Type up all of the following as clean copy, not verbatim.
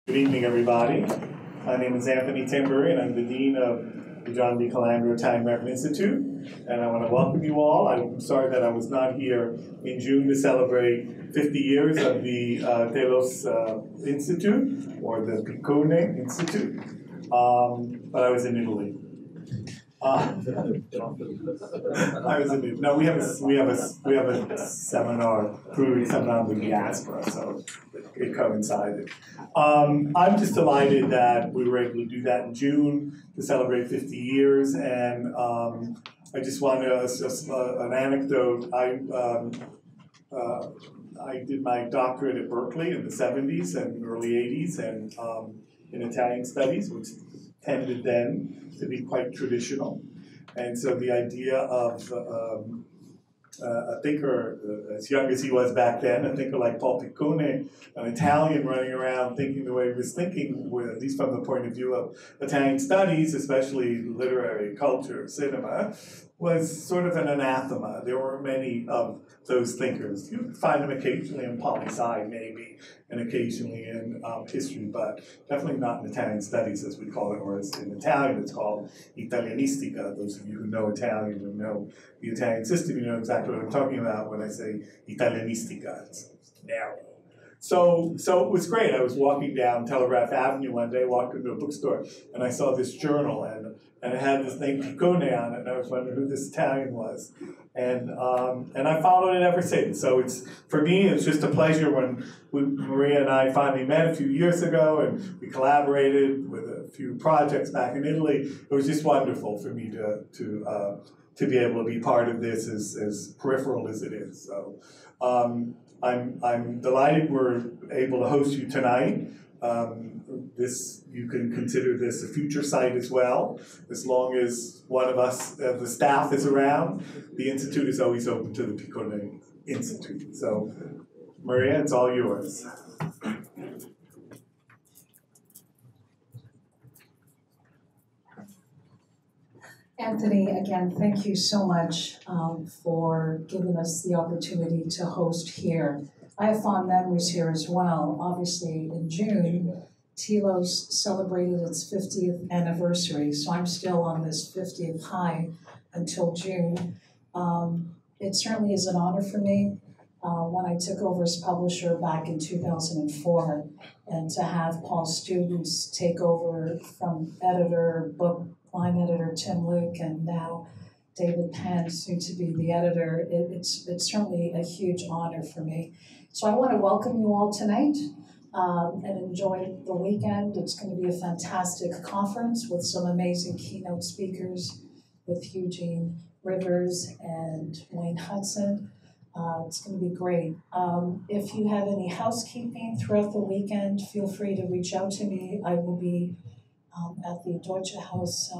Good evening, everybody. My name is Anthony Tamburri, and I'm the Dean of the John D. Calandra Italian American Institute. And I want to welcome you all. I'm sorry that I was not here in June to celebrate 50 years of the Telos Institute, or the Piccone Institute, but I was in Italy. I was in Italy. No, we have a seminar, proving seminar with the diaspora, so it coincided. I'm just delighted that we were able to do that in June to celebrate 50 years, and I just want to, an anecdote. I did my doctorate at Berkeley in the 70s and early 80s, and in Italian studies, which tended then to be quite traditional. And so the idea of a thinker, as young as he was back then, a thinker like Paul Piccone, an Italian running around thinking the way he was thinking, at least from the point of view of Italian studies, especially literary, culture, cinema, was sort of an anathema. There were many of those thinkers. You could find them occasionally in poli-sci, maybe, and occasionally in history, but definitely not in Italian studies, as we call it, or as in Italian it's called Italianistica. Those of you who know Italian and know the Italian system, you know exactly what I'm talking about when I say Italianistica. It's narrow. So it was great. I was walking down Telegraph Avenue one day, walked into a bookstore, and I saw this journal, and it had this name Piccone on it, and I was wondering who this Italian was. And I followed it ever since. So it's, for me, it's just a pleasure when Maria and I finally met a few years ago, and we collaborated with a few projects back in Italy. It was just wonderful for me to be able to be part of this, as peripheral as it is. So I'm delighted we're able to host you tonight. You can consider this a future site as well. As long as one of us, the staff, is around, the Institute is always open to the Piccone Institute. So, Maria, it's all yours. Anthony, again, thank you so much for giving us the opportunity to host here. I have fond memories here as well. Obviously, in June, Telos celebrated its 50th anniversary, so I'm still on this 50th high until June. It certainly is an honor for me when I took over as publisher back in 2004, and to have Paul's students take over from editor, book line editor Tim Luke, and now David Penn, soon to be the editor. It's certainly a huge honor for me. So I want to welcome you all tonight and enjoy the weekend. It's going to be a fantastic conference with some amazing keynote speakers with Eugene Rivers and Wayne Hudson. It's going to be great. If you have any housekeeping throughout the weekend, feel free to reach out to me. I will be at the Deutsche House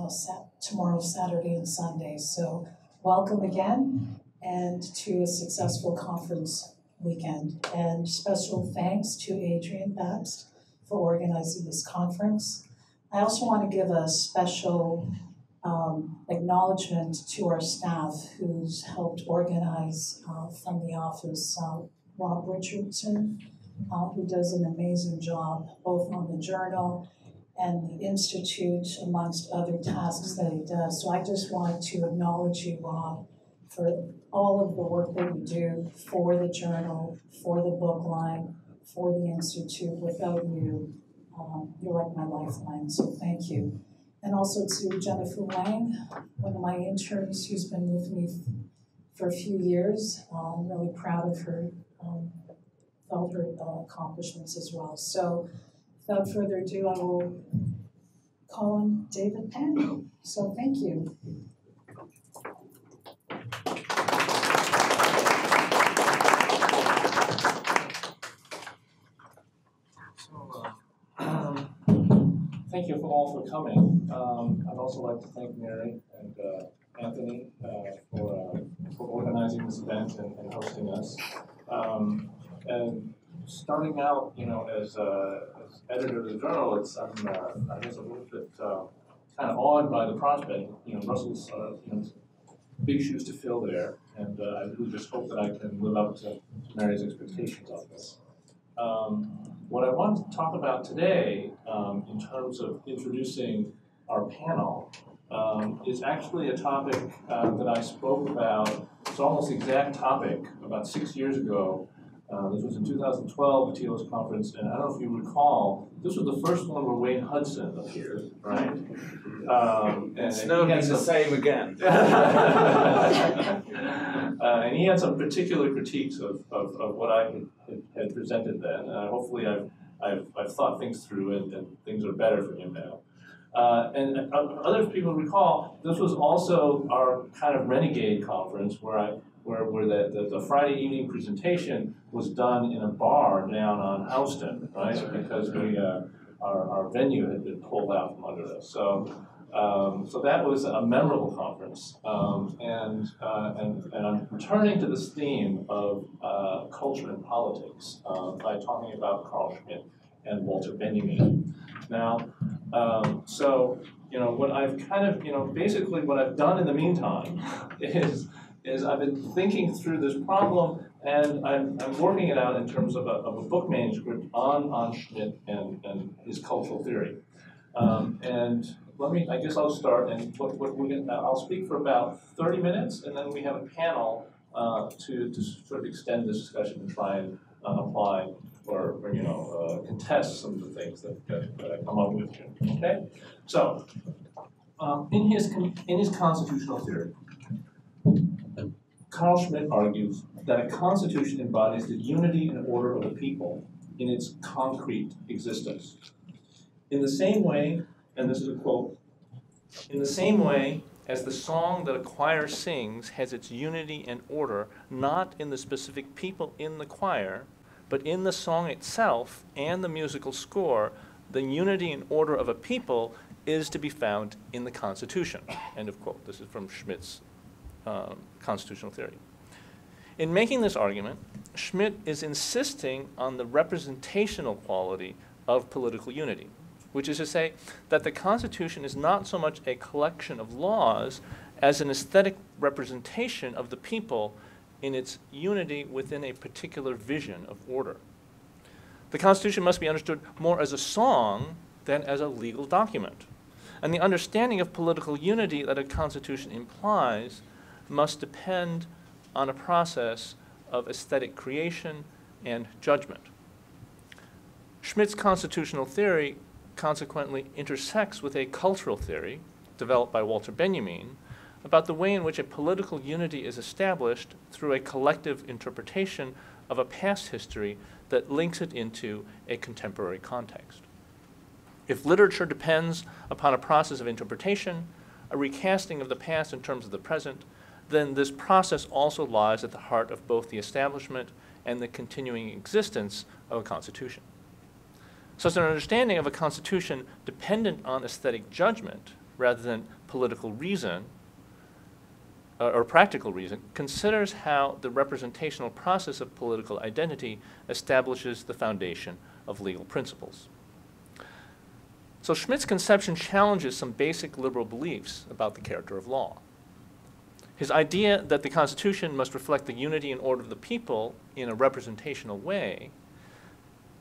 tomorrow, Saturday, and Sunday. So welcome again, and to a successful conference weekend. And special thanks to Adrian Pabst for organizing this conference. I also want to give a special acknowledgement to our staff who's helped organize from the office. Rob Richardson, who does an amazing job both on the journal and the Institute, amongst other tasks that he does. So I just want to acknowledge you, Rob, for all of the work that you do for the journal, for the book line, for the Institute. Without you, you're like my lifeline, so thank you. And also to Jennifer Wang, one of my interns who's been with me for a few years. I'm really proud of her, felt her accomplishments as well. So without further ado, I will call on David Penn. So thank you. Thank you all for coming. I'd also like to thank Mary and Anthony for organizing this event and hosting us. And starting out, as editor of the journal, I'm I guess a little bit kind of awed by the prospect. Russell's big shoes to fill there, and I really just hope that I can live up to Mary's expectations of this. What I want to talk about today, in terms of introducing our panel, is actually a topic that I spoke about. It's almost the exact topic about 6 years ago. This was in 2012, the Telos conference, and I don't know if you recall, this was the first one where Wayne Hudson appeared, right? And it's never been the same again. And he had some particular critiques of what I had presented then. Hopefully I've thought things through and things are better for him now. And other people recall, this was also our kind of renegade conference where the Friday evening presentation was done in a bar down on Houston, right? Because our venue had been pulled out from under us. So that was a memorable conference. And I'm returning to this theme of culture and politics by talking about Carl Schmitt and Walter Benjamin. Now, so what I've kind of basically what I've done in the meantime is I've been thinking through this problem, and I'm working it out in terms of a book manuscript on Schmitt and his cultural theory. And I guess I'll start, and I'll speak for about 30 minutes, and then we have a panel to sort of extend this discussion and try and apply or contest some of the things that I come up with here. Okay, so in his constitutional theory, Carl Schmitt argues that a constitution embodies the unity and order of the people in its concrete existence. In the same way, and this is a quote, in the same way as the song that a choir sings has its unity and order not in the specific people in the choir, but in the song itself and the musical score, the unity and order of a people is to be found in the Constitution. End of quote. This is from Schmitt's constitutional theory. In making this argument, Schmitt is insisting on the representational quality of political unity, which is to say that the Constitution is not so much a collection of laws as an aesthetic representation of the people in its unity within a particular vision of order. The Constitution must be understood more as a song than as a legal document. And the understanding of political unity that a Constitution implies must depend on a process of aesthetic creation and judgment. Schmitt's constitutional theory consequently intersects with a cultural theory developed by Walter Benjamin about the way in which a political unity is established through a collective interpretation of a past history that links it into a contemporary context. If literature depends upon a process of interpretation, a recasting of the past in terms of the present, then this process also lies at the heart of both the establishment and the continuing existence of a constitution. Such an understanding of a constitution dependent on aesthetic judgment rather than political reason or practical reason considers how the representational process of political identity establishes the foundation of legal principles. So Schmitt's conception challenges some basic liberal beliefs about the character of law. His idea that the Constitution must reflect the unity and order of the people in a representational way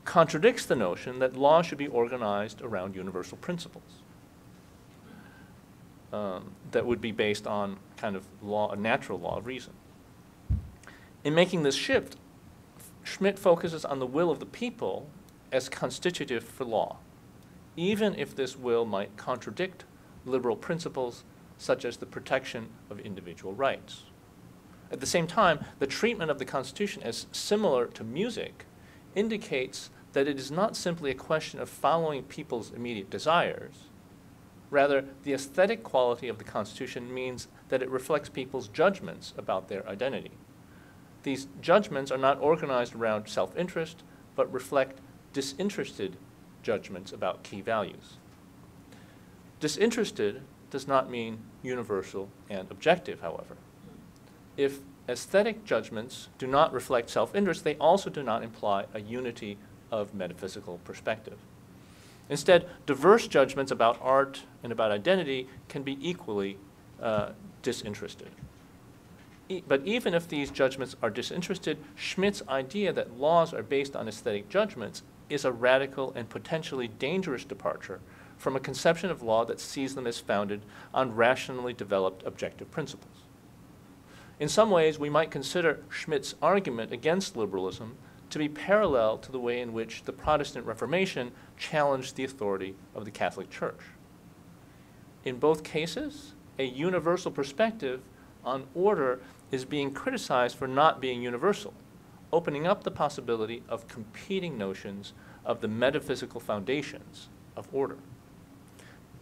contradicts the notion that law should be organized around universal principles that would be based on kind of a natural law of reason. In making this shift, Schmitt focuses on the will of the people as constitutive for law, even if this will might contradict liberal principles such as the protection of individual rights. At the same time, the treatment of the Constitution as similar to music indicates that it is not simply a question of following people's immediate desires. Rather, the aesthetic quality of the Constitution means that it reflects people's judgments about their identity. These judgments are not organized around self-interest, but reflect disinterested judgments about key values. Disinterested does not mean universal and objective, however. If aesthetic judgments do not reflect self-interest, they also do not imply a unity of metaphysical perspective. Instead, diverse judgments about art and about identity can be equally disinterested. But even if these judgments are disinterested, Schmitt's idea that laws are based on aesthetic judgments is a radical and potentially dangerous departure from a conception of law that sees them as founded on rationally developed objective principles. In some ways, we might consider Schmitt's argument against liberalism to be parallel to the way in which the Protestant Reformation challenged the authority of the Catholic Church. In both cases, a universal perspective on order is being criticized for not being universal, opening up the possibility of competing notions of the metaphysical foundations of order.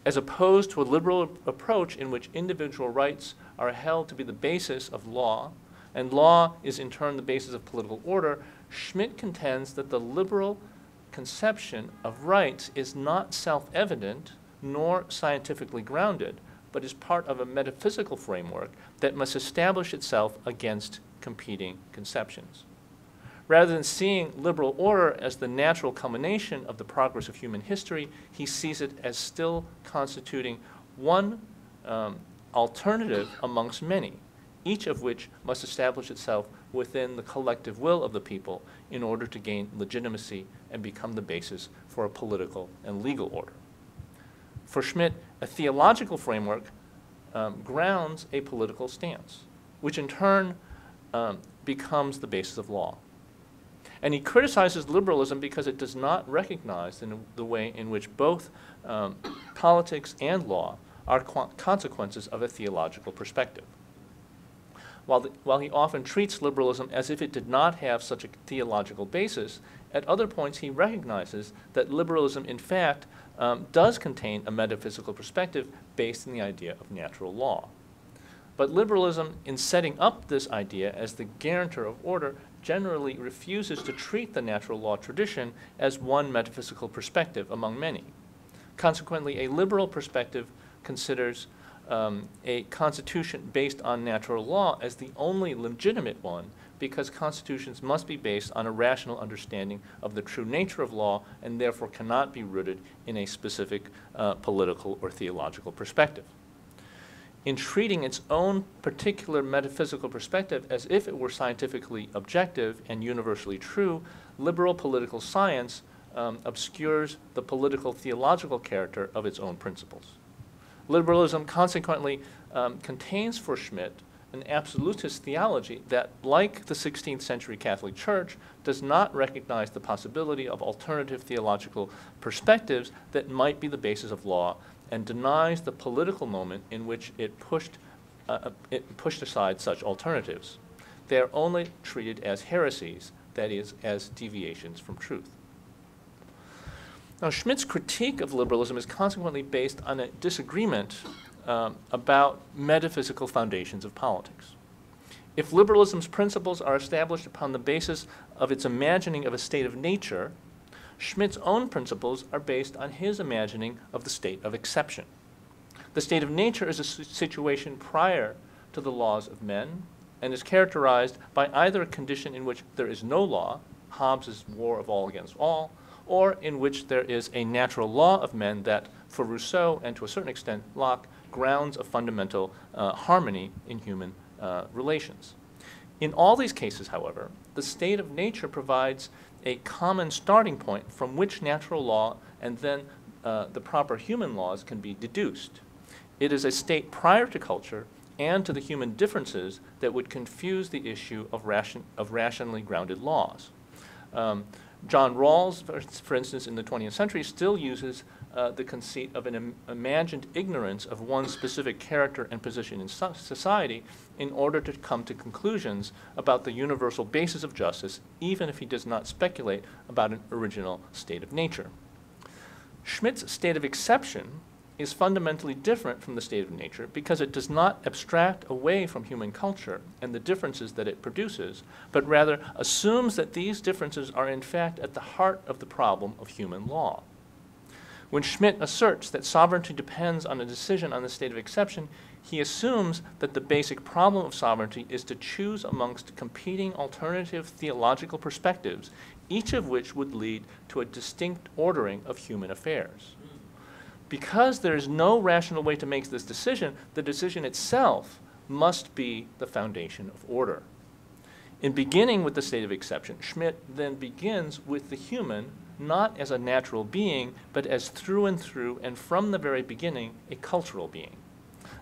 As opposed to a liberal approach in which individual rights are held to be the basis of law, and law is in turn the basis of political order, Schmitt contends that the liberal conception of rights is not self-evident nor scientifically grounded, but is part of a metaphysical framework that must establish itself against competing conceptions. Rather than seeing liberal order as the natural culmination of the progress of human history, he sees it as still constituting one alternative amongst many, each of which must establish itself within the collective will of the people in order to gain legitimacy and become the basis for a political and legal order. For Schmitt, a theological framework grounds a political stance, which in turn becomes the basis of law. And he criticizes liberalism because it does not recognize the way in which both politics and law are consequences of a theological perspective. While he often treats liberalism as if it did not have such a theological basis, at other points he recognizes that liberalism, in fact, does contain a metaphysical perspective based in the idea of natural law. But liberalism, in setting up this idea as the guarantor of order, generally refuses to treat the natural law tradition as one metaphysical perspective among many. Consequently, a liberal perspective considers a constitution based on natural law as the only legitimate one, because constitutions must be based on a rational understanding of the true nature of law and therefore cannot be rooted in a specific political or theological perspective. In treating its own particular metaphysical perspective as if it were scientifically objective and universally true, liberal political science obscures the political theological character of its own principles. Liberalism consequently contains for Schmitt an absolutist theology that, like the 16th century Catholic Church, does not recognize the possibility of alternative theological perspectives that might be the basis of law, and denies the political moment in which it pushed aside such alternatives. They are only treated as heresies, that is, as deviations from truth. Now, Schmitt's critique of liberalism is consequently based on a disagreement about metaphysical foundations of politics. If liberalism's principles are established upon the basis of its imagining of a state of nature, Schmitt's own principles are based on his imagining of the state of exception. The state of nature is a situation prior to the laws of men and is characterized by either a condition in which there is no law, Hobbes' war of all against all, or in which there is a natural law of men that, for Rousseau and to a certain extent Locke, grounds a fundamental harmony in human relations. In all these cases, however, the state of nature provides a common starting point from which natural law and then the proper human laws can be deduced. It is a state prior to culture and to the human differences that would confuse the issue of rationally grounded laws. John Rawls, for instance, in the 20th century, still uses the conceit of an imagined ignorance of one specific character and position in society in order to come to conclusions about the universal basis of justice, even if he does not speculate about an original state of nature. Schmitt's state of exception is fundamentally different from the state of nature because it does not abstract away from human culture and the differences that it produces, but rather assumes that these differences are in fact at the heart of the problem of human law. When Schmitt asserts that sovereignty depends on a decision on the state of exception, he assumes that the basic problem of sovereignty is to choose amongst competing alternative theological perspectives, each of which would lead to a distinct ordering of human affairs. Because there is no rational way to make this decision, the decision itself must be the foundation of order. In beginning with the state of exception, Schmitt then begins with the human not as a natural being, but as through and from the very beginning, a cultural being.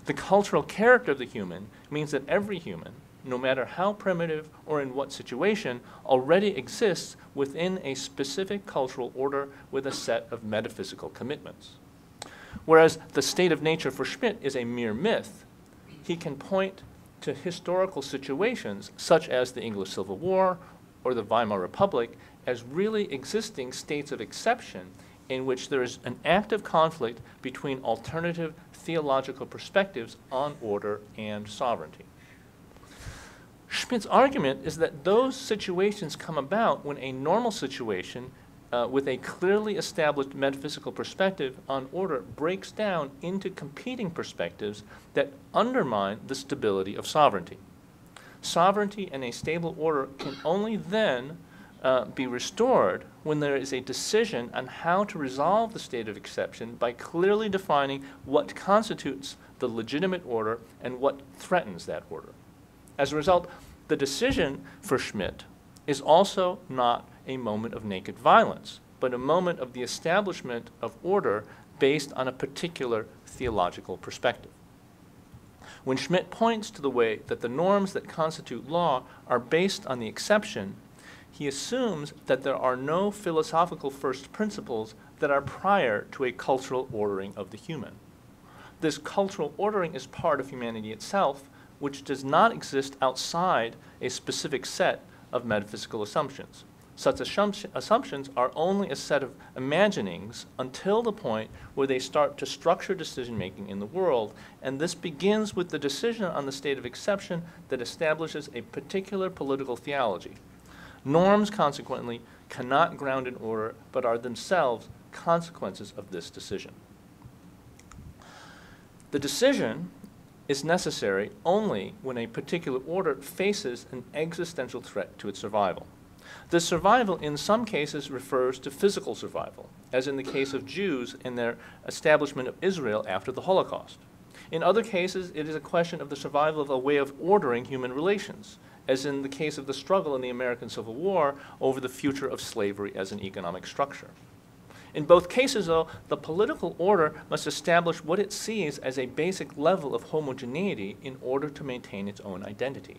The cultural character of the human means that every human, no matter how primitive or in what situation, already exists within a specific cultural order with a set of metaphysical commitments. Whereas the state of nature for Schmitt is a mere myth, he can point to historical situations such as the English Civil War or the Weimar Republic as really existing states of exception in which there is an active conflict between alternative theological perspectives on order and sovereignty. Schmitt's argument is that those situations come about when a normal situation with a clearly established metaphysical perspective on order breaks down into competing perspectives that undermine the stability of sovereignty. Sovereignty and a stable order can only then be restored when there is a decision on how to resolve the state of exception by clearly defining what constitutes the legitimate order and what threatens that order. As a result, the decision for Schmitt is also not a moment of naked violence, but a moment of the establishment of order based on a particular theological perspective. When Schmitt points to the way that the norms that constitute law are based on the exception, he assumes that there are no philosophical first principles that are prior to a cultural ordering of the human. This cultural ordering is part of humanity itself, which does not exist outside a specific set of metaphysical assumptions. Such assumptions are only a set of imaginings until the point where they start to structure decision-making in the world, and this begins with the decision on the state of exception that establishes a particular political theology. Norms, consequently, cannot ground in order, but are themselves consequences of this decision. The decision is necessary only when a particular order faces an existential threat to its survival. This survival in some cases refers to physical survival, as in the case of Jews in their establishment of Israel after the Holocaust. In other cases, it is a question of the survival of a way of ordering human relations, as in the case of the struggle in the American Civil War over the future of slavery as an economic structure. In both cases, though, the political order must establish what it sees as a basic level of homogeneity in order to maintain its own identity.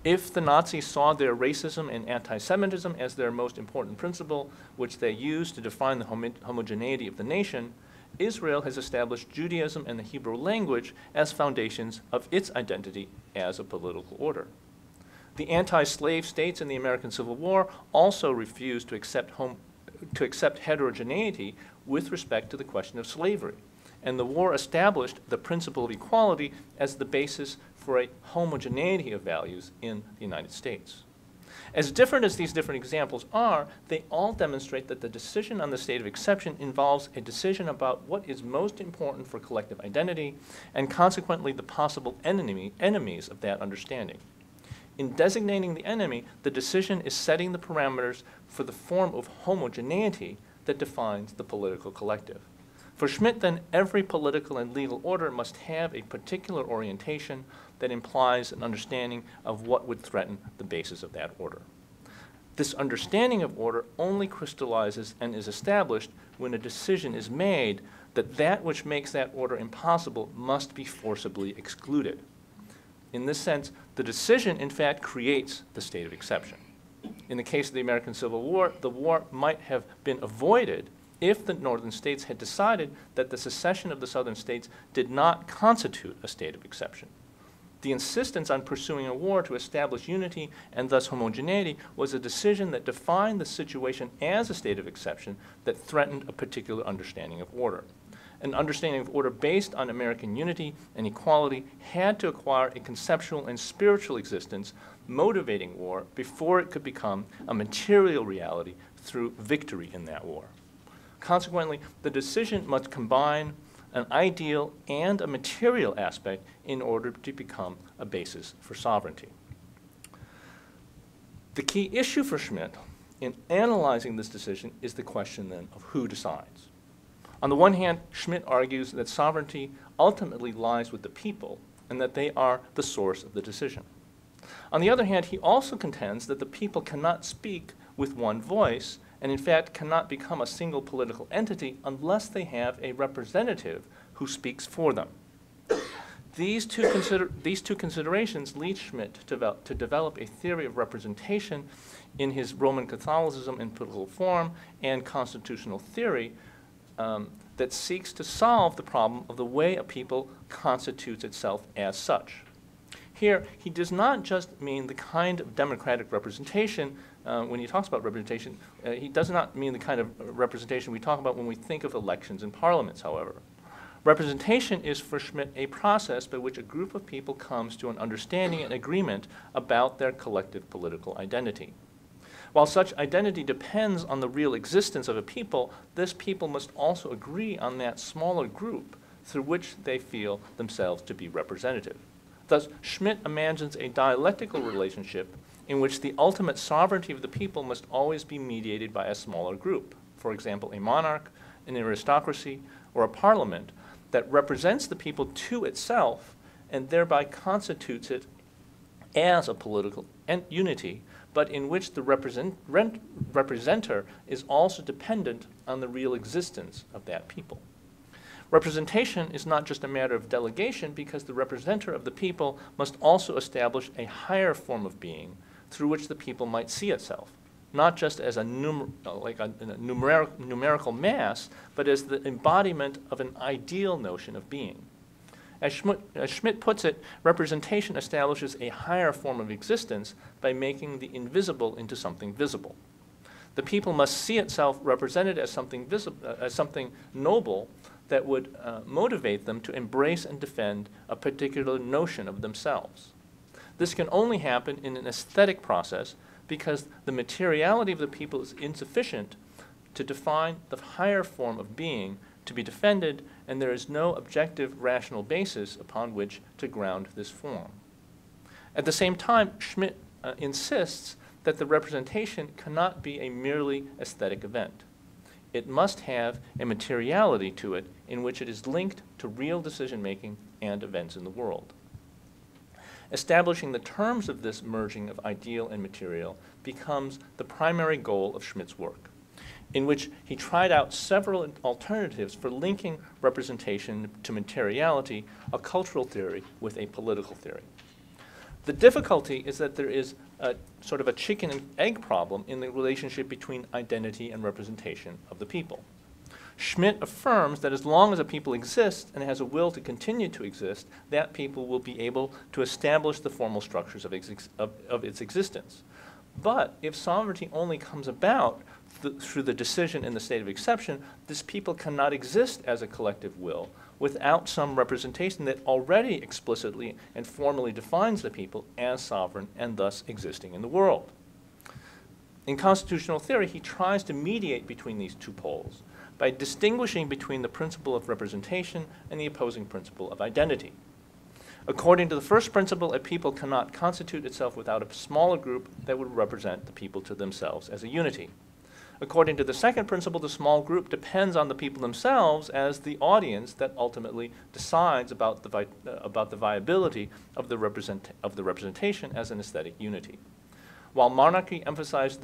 If the Nazis saw their racism and anti-Semitism as their most important principle, which they used to define the homogeneity of the nation, Israel has established Judaism and the Hebrew language as foundations of its identity as a political order. The anti-slave states in the American Civil War also refused to accept heterogeneity with respect to the question of slavery, and the war established the principle of equality as the basis for a homogeneity of values in the United States. As different as these different examples are, they all demonstrate that the decision on the state of exception involves a decision about what is most important for collective identity, and consequently the possible enemies of that understanding. In designating the enemy, the decision is setting the parameters for the form of homogeneity that defines the political collective. For Schmitt, then, every political and legal order must have a particular orientation that implies an understanding of what would threaten the basis of that order. This understanding of order only crystallizes and is established when a decision is made that which makes that order impossible must be forcibly excluded. In this sense, the decision, in fact, creates the state of exception. In the case of the American Civil War, the war might have been avoided if the northern states had decided that the secession of the southern states did not constitute a state of exception. The insistence on pursuing a war to establish unity and thus homogeneity was a decision that defined the situation as a state of exception that threatened a particular understanding of order. An understanding of order based on American unity and equality had to acquire a conceptual and spiritual existence motivating war before it could become a material reality through victory in that war. Consequently, the decision must combine an ideal and a material aspect in order to become a basis for sovereignty. The key issue for Schmitt in analyzing this decision is the question then of who decides. On the one hand, Schmitt argues that sovereignty ultimately lies with the people, and that they are the source of the decision. On the other hand, he also contends that the people cannot speak with one voice, and in fact cannot become a single political entity unless they have a representative who speaks for them. These two considerations lead Schmitt to develop a theory of representation in his Roman Catholicism in Political Form and Constitutional Theory that seeks to solve the problem of the way a people constitutes itself as such. Here, he does not just mean the kind of democratic representation. When he talks about representation, he does not mean the kind of representation we talk about when we think of elections and parliaments, however. Representation is for Schmitt a process by which a group of people comes to an understanding and agreement about their collective political identity. While such identity depends on the real existence of a people, this people must also agree on that smaller group through which they feel themselves to be representative. Thus, Schmitt imagines a dialectical relationship in which the ultimate sovereignty of the people must always be mediated by a smaller group, for example, a monarch, an aristocracy, or a parliament that represents the people to itself and thereby constitutes it as a political unity, but in which the representer is also dependent on the real existence of that people. Representation is not just a matter of delegation because the representative of the people must also establish a higher form of being through which the people might see itself, not just as a numerical mass, but as the embodiment of an ideal notion of being. As Schmitt puts it, representation establishes a higher form of existence by making the invisible into something visible. The people must see itself represented as something noble that would motivate them to embrace and defend a particular notion of themselves. This can only happen in an aesthetic process because the materiality of the people is insufficient to define the higher form of being to be defended, and there is no objective rational basis upon which to ground this form. At the same time, Schmitt insists that the representation cannot be a merely aesthetic event. It must have a materiality to it in which it is linked to real decision-making and events in the world. Establishing the terms of this merging of ideal and material becomes the primary goal of Schmitt's work, in which he tried out several alternatives for linking representation to materiality, a cultural theory with a political theory. The difficulty is that there is a sort of a chicken and egg problem in the relationship between identity and representation of the people. Schmitt affirms that as long as a people exists and has a will to continue to exist, that people will be able to establish the formal structures of its existence. But if sovereignty only comes about through the decision in the state of exception, this people cannot exist as a collective will without some representation that already explicitly and formally defines the people as sovereign and thus existing in the world. In constitutional theory, he tries to mediate between these two poles by distinguishing between the principle of representation and the opposing principle of identity. According to the first principle, a people cannot constitute itself without a smaller group that would represent the people to themselves as a unity. According to the second principle, the small group depends on the people themselves as the audience that ultimately decides about the viability of the representation as an aesthetic unity. While monarchy emphasizes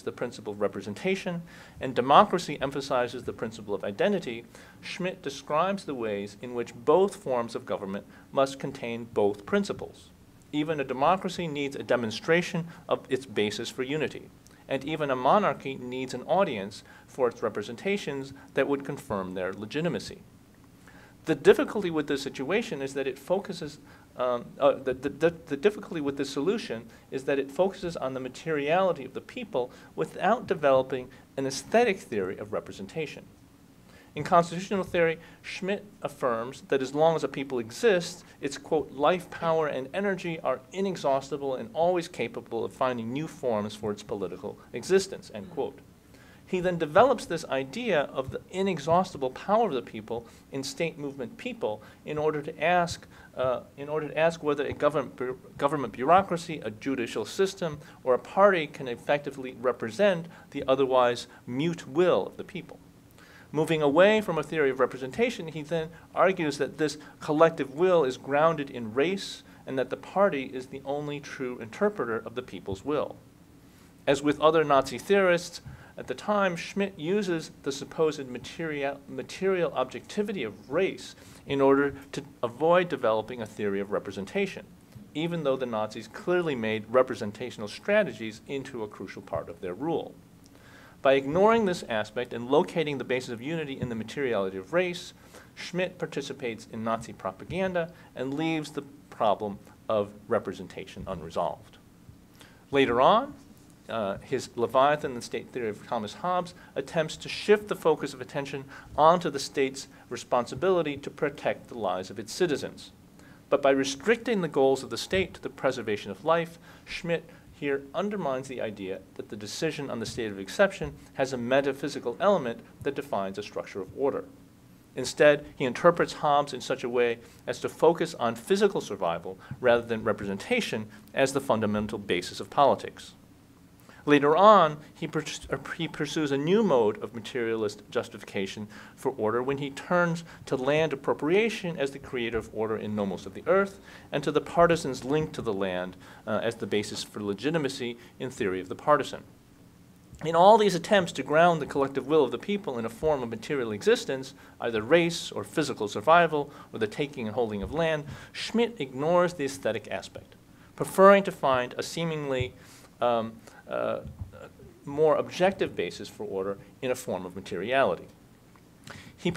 the principle of representation and democracy emphasizes the principle of identity, Schmitt describes the ways in which both forms of government must contain both principles. Even a democracy needs a demonstration of its basis for unity, and even a monarchy needs an audience for its representations that would confirm their legitimacy. The difficulty with this situation is that it focuses the difficulty with this solution is that it focuses on the materiality of the people without developing an aesthetic theory of representation. In constitutional theory, Schmitt affirms that as long as a people exists, its, quote, life, power, and energy are inexhaustible and always capable of finding new forms for its political existence, end quote. He then develops this idea of the inexhaustible power of the people in state movement people in order to ask whether a government bureaucracy, a judicial system, or a party can effectively represent the otherwise mute will of the people. Moving away from a theory of representation, he then argues that this collective will is grounded in race and that the party is the only true interpreter of the people's will. As with other Nazi theorists at the time, Schmitt uses the supposed material objectivity of race in order to avoid developing a theory of representation, even though the Nazis clearly made representational strategies into a crucial part of their rule. By ignoring this aspect and locating the basis of unity in the materiality of race, Schmitt participates in Nazi propaganda and leaves the problem of representation unresolved. Later on, his Leviathan and State theory of Thomas Hobbes attempts to shift the focus of attention onto the state's responsibility to protect the lives of its citizens. But by restricting the goals of the state to the preservation of life, Schmitt here undermines the idea that the decision on the state of exception has a metaphysical element that defines a structure of order. Instead, he interprets Hobbes in such a way as to focus on physical survival rather than representation as the fundamental basis of politics. Later on, he pursues a new mode of materialist justification for order when he turns to land appropriation as the creator of order in Nomos of the Earth, and to the partisan's link to the land as the basis for legitimacy in Theory of the Partisan. In all these attempts to ground the collective will of the people in a form of material existence, either race or physical survival or the taking and holding of land, Schmitt ignores the aesthetic aspect, preferring to find a seemingly more objective basis for order in a form of materiality. He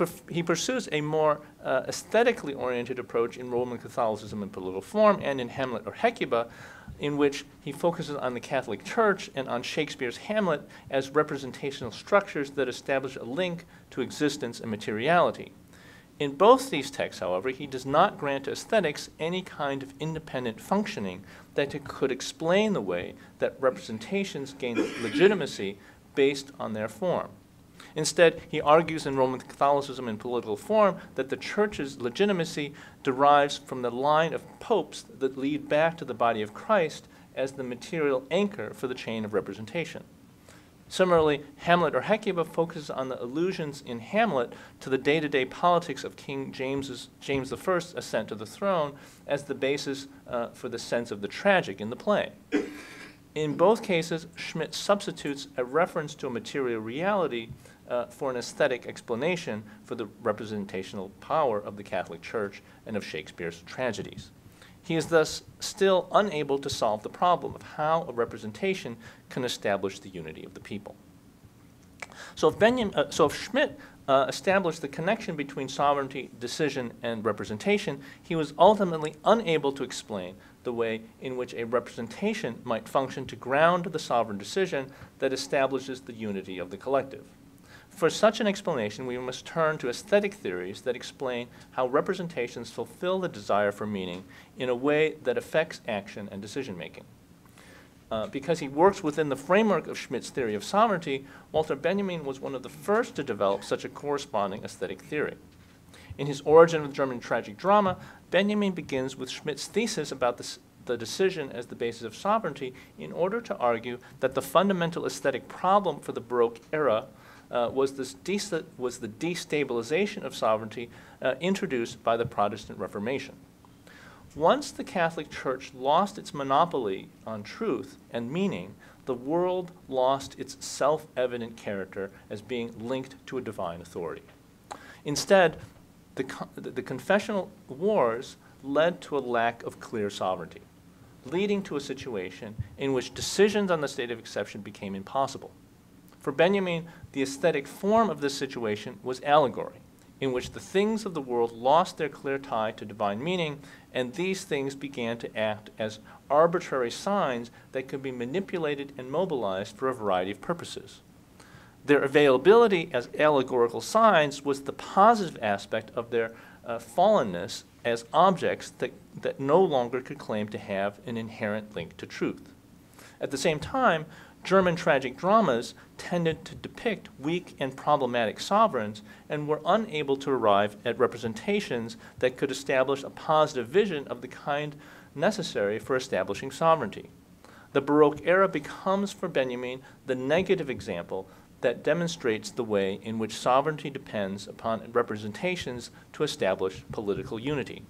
pursues a more aesthetically oriented approach in Roman Catholicism and Political Form and in Hamlet or Hecuba, in which he focuses on the Catholic Church and on Shakespeare's Hamlet as representational structures that establish a link to existence and materiality. In both these texts, however, he does not grant to aesthetics any kind of independent functioning that could explain the way that representations gain legitimacy based on their form. Instead, he argues in Roman Catholicism and Political Form that the Church's legitimacy derives from the line of popes that lead back to the body of Christ as the material anchor for the chain of representation. Similarly, Hamlet or Hecuba focuses on the allusions in Hamlet to the day-to-day politics of King James I's ascent to the throne as the basis for the sense of the tragic in the play. In both cases, Schmitt substitutes a reference to a material reality for an aesthetic explanation for the representational power of the Catholic Church and of Shakespeare's tragedies. He is thus still unable to solve the problem of how a representation can establish the unity of the people. So if Schmitt established the connection between sovereignty, decision, and representation, he was ultimately unable to explain the way in which a representation might function to ground the sovereign decision that establishes the unity of the collective. For such an explanation, we must turn to aesthetic theories that explain how representations fulfill the desire for meaning in a way that affects action and decision-making. Because he works within the framework of Schmitt's theory of sovereignty, Walter Benjamin was one of the first to develop such a corresponding aesthetic theory. In his Origin of German Tragic Drama, Benjamin begins with Schmitt's thesis about the decision as the basis of sovereignty in order to argue that the fundamental aesthetic problem for the Baroque era was the destabilization of sovereignty introduced by the Protestant Reformation. Once the Catholic Church lost its monopoly on truth and meaning, the world lost its self-evident character as being linked to a divine authority. Instead, the confessional wars led to a lack of clear sovereignty, leading to a situation in which decisions on the state of exception became impossible. For Benjamin, the aesthetic form of this situation was allegory, in which the things of the world lost their clear tie to divine meaning, and these things began to act as arbitrary signs that could be manipulated and mobilized for a variety of purposes. Their availability as allegorical signs was the positive aspect of their fallenness as objects that no longer could claim to have an inherent link to truth. At the same time, German tragic dramas tended to depict weak and problematic sovereigns and were unable to arrive at representations that could establish a positive vision of the kind necessary for establishing sovereignty. The Baroque era becomes for Benjamin the negative example that demonstrates the way in which sovereignty depends upon representations to establish political unity.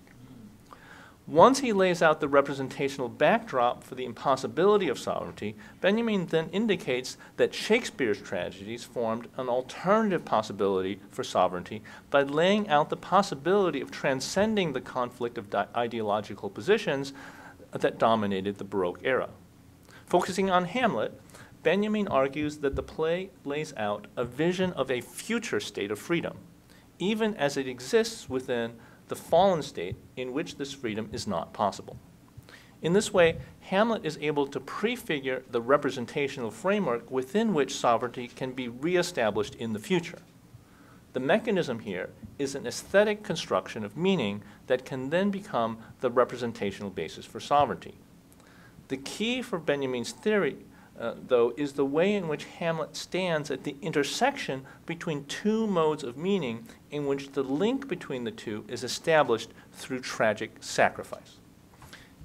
Once he lays out the representational backdrop for the impossibility of sovereignty, Benjamin then indicates that Shakespeare's tragedies formed an alternative possibility for sovereignty by laying out the possibility of transcending the conflict of ideological positions that dominated the Baroque era. Focusing on Hamlet, Benjamin argues that the play lays out a vision of a future state of freedom, even as it exists within the fallen state in which this freedom is not possible. In this way, Hamlet is able to prefigure the representational framework within which sovereignty can be reestablished in the future. The mechanism here is an aesthetic construction of meaning that can then become the representational basis for sovereignty. The key for Benjamin's theory, though, is the way in which Hamlet stands at the intersection between two modes of meaning in which the link between the two is established through tragic sacrifice.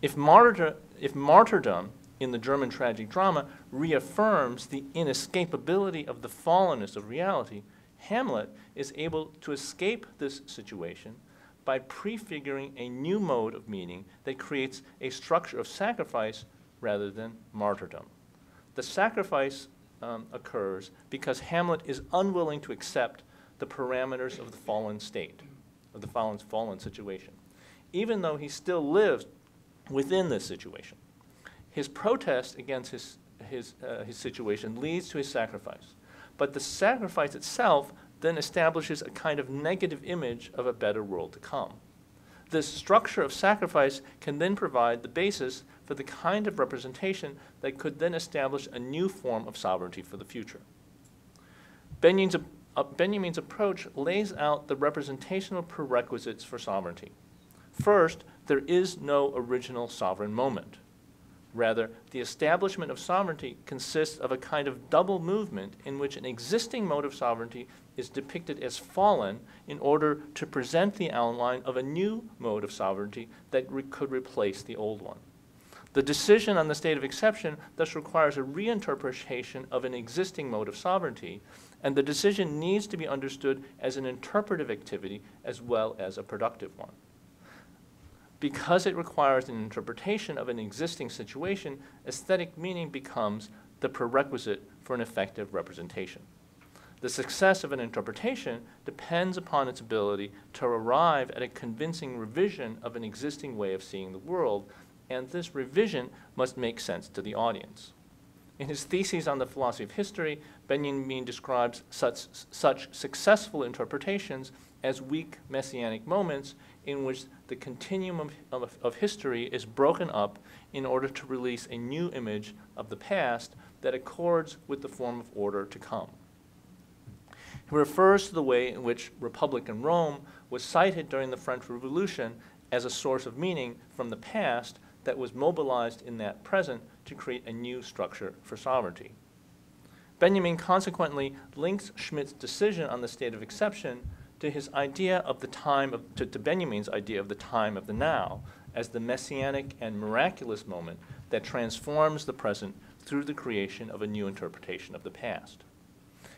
If martyrdom in the German tragic drama reaffirms the inescapability of the fallenness of reality, Hamlet is able to escape this situation by prefiguring a new mode of meaning that creates a structure of sacrifice rather than martyrdom. The sacrifice occurs because Hamlet is unwilling to accept the parameters of the fallen state, of the fallen situation, even though he still lives within this situation. His protest against his situation leads to his sacrifice, but the sacrifice itself then establishes a kind of negative image of a better world to come. This structure of sacrifice can then provide the basis for the kind of representation that could then establish a new form of sovereignty for the future. Benjamin's approach lays out the representational prerequisites for sovereignty. First, there is no original sovereign moment. Rather, the establishment of sovereignty consists of a kind of double movement in which an existing mode of sovereignty is depicted as fallen in order to present the outline of a new mode of sovereignty that could replace the old one. The decision on the state of exception thus requires a reinterpretation of an existing mode of sovereignty, and the decision needs to be understood as an interpretive activity as well as a productive one. Because it requires an interpretation of an existing situation, aesthetic meaning becomes the prerequisite for an effective representation. The success of an interpretation depends upon its ability to arrive at a convincing revision of an existing way of seeing the world, and this revision must make sense to the audience. In his theses on the philosophy of history, Benjamin describes such successful interpretations as weak messianic moments in which the continuum of history is broken up in order to release a new image of the past that accords with the form of order to come. He refers to the way in which Republican Rome was cited during the French Revolution as a source of meaning from the past that was mobilized in that present to create a new structure for sovereignty. Benjamin consequently links Schmitt's decision on the state of exception to his idea of the time of, to Benjamin's idea of the time of the now as the messianic and miraculous moment that transforms the present through the creation of a new interpretation of the past.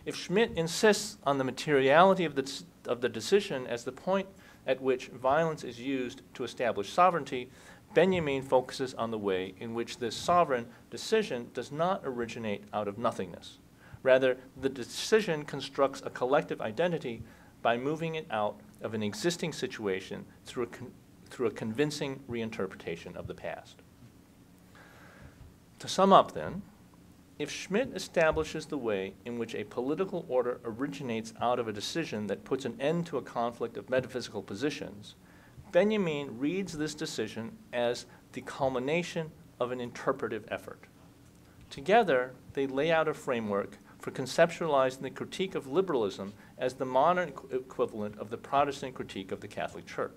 If Schmitt insists on the materiality of the decision as the point at which violence is used to establish sovereignty, Benjamin focuses on the way in which this sovereign decision does not originate out of nothingness. Rather, the decision constructs a collective identity by moving it out of an existing situation through a convincing reinterpretation of the past. To sum up then, if Schmitt establishes the way in which a political order originates out of a decision that puts an end to a conflict of metaphysical positions, Benjamin reads this decision as the culmination of an interpretive effort. Together, they lay out a framework for conceptualizing the critique of liberalism as the modern equivalent of the Protestant critique of the Catholic Church.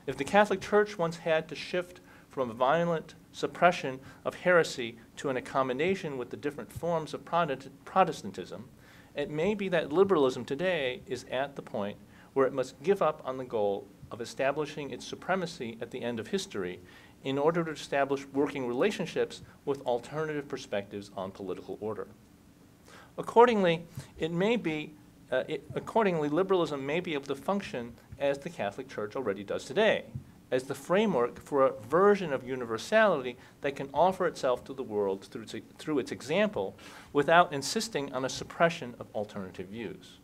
If the Catholic Church once had to shift from a violent suppression of heresy to an accommodation with the different forms of Protestantism, it may be that liberalism today is at the point where it must give up on the goal of establishing its supremacy at the end of history in order to establish working relationships with alternative perspectives on political order. Accordingly, liberalism may be able to function as the Catholic Church already does today, as the framework for a version of universality that can offer itself to the world through its example without insisting on a suppression of alternative views.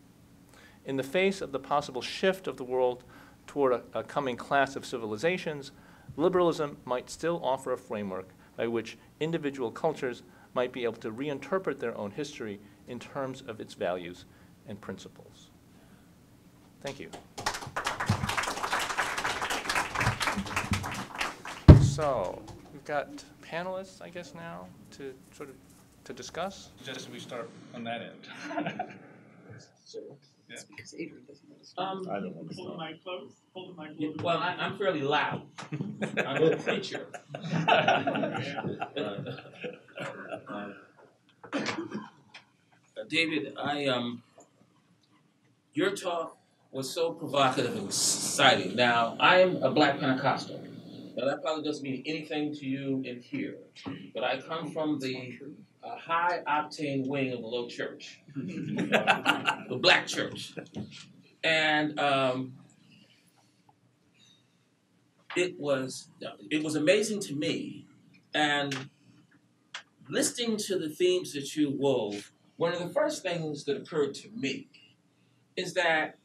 In the face of the possible shift of the world toward a coming class of civilizations, liberalism might still offer a framework by which individual cultures might be able to reinterpret their own history in terms of its values and principles. Thank you. So we've got panelists, I guess, now to sort of discuss. Just we start on that end. Yeah. Because Adrian doesn't want to start. I don't want to start. Hold the mic close. Hold the mic close. Well, I'm fairly loud. I'm a preacher. David, your talk was so provocative and exciting. Now, I am a Black Pentecostal. Now, that probably doesn't mean anything to you in here, but I come from the high-octane wing of the low church, the Black church. And it was amazing to me. And listening to the themes that you wove, one of the first things that occurred to me is that,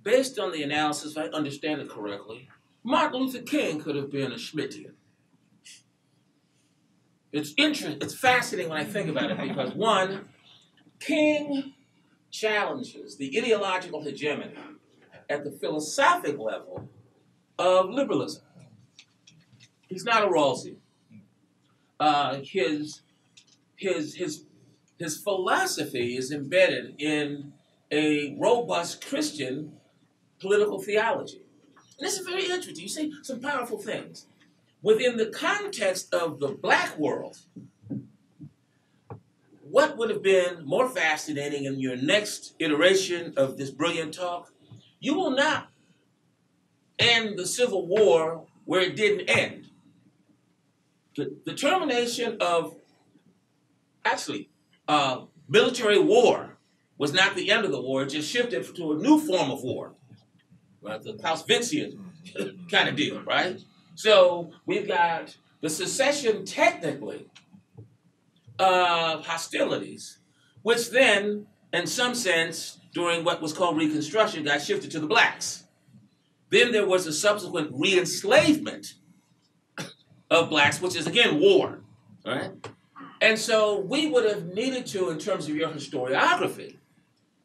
based on the analysis, if I understand it correctly, Martin Luther King could have been a Schmittian. It's fascinating when I think about it because, one, King challenges the ideological hegemony at the philosophic level of liberalism. He's not a Rawlsian. His philosophy is embedded in a robust Christian political theology. And this is very interesting. You say some powerful things. Within the context of the Black world, what would have been more fascinating in your next iteration of this brilliant talk? You will not end the Civil War where it didn't end. The termination of, military war was not the end of the war. It just shifted to a new form of war, right? The Clausewitzian kind of deal, right? So we've got the cessation, technically, of hostilities, which then, in some sense, during what was called Reconstruction, got shifted to the Blacks. Then there was a subsequent re-enslavement of Blacks, which is, again, war, right? And so we would have needed to, in terms of your historiography,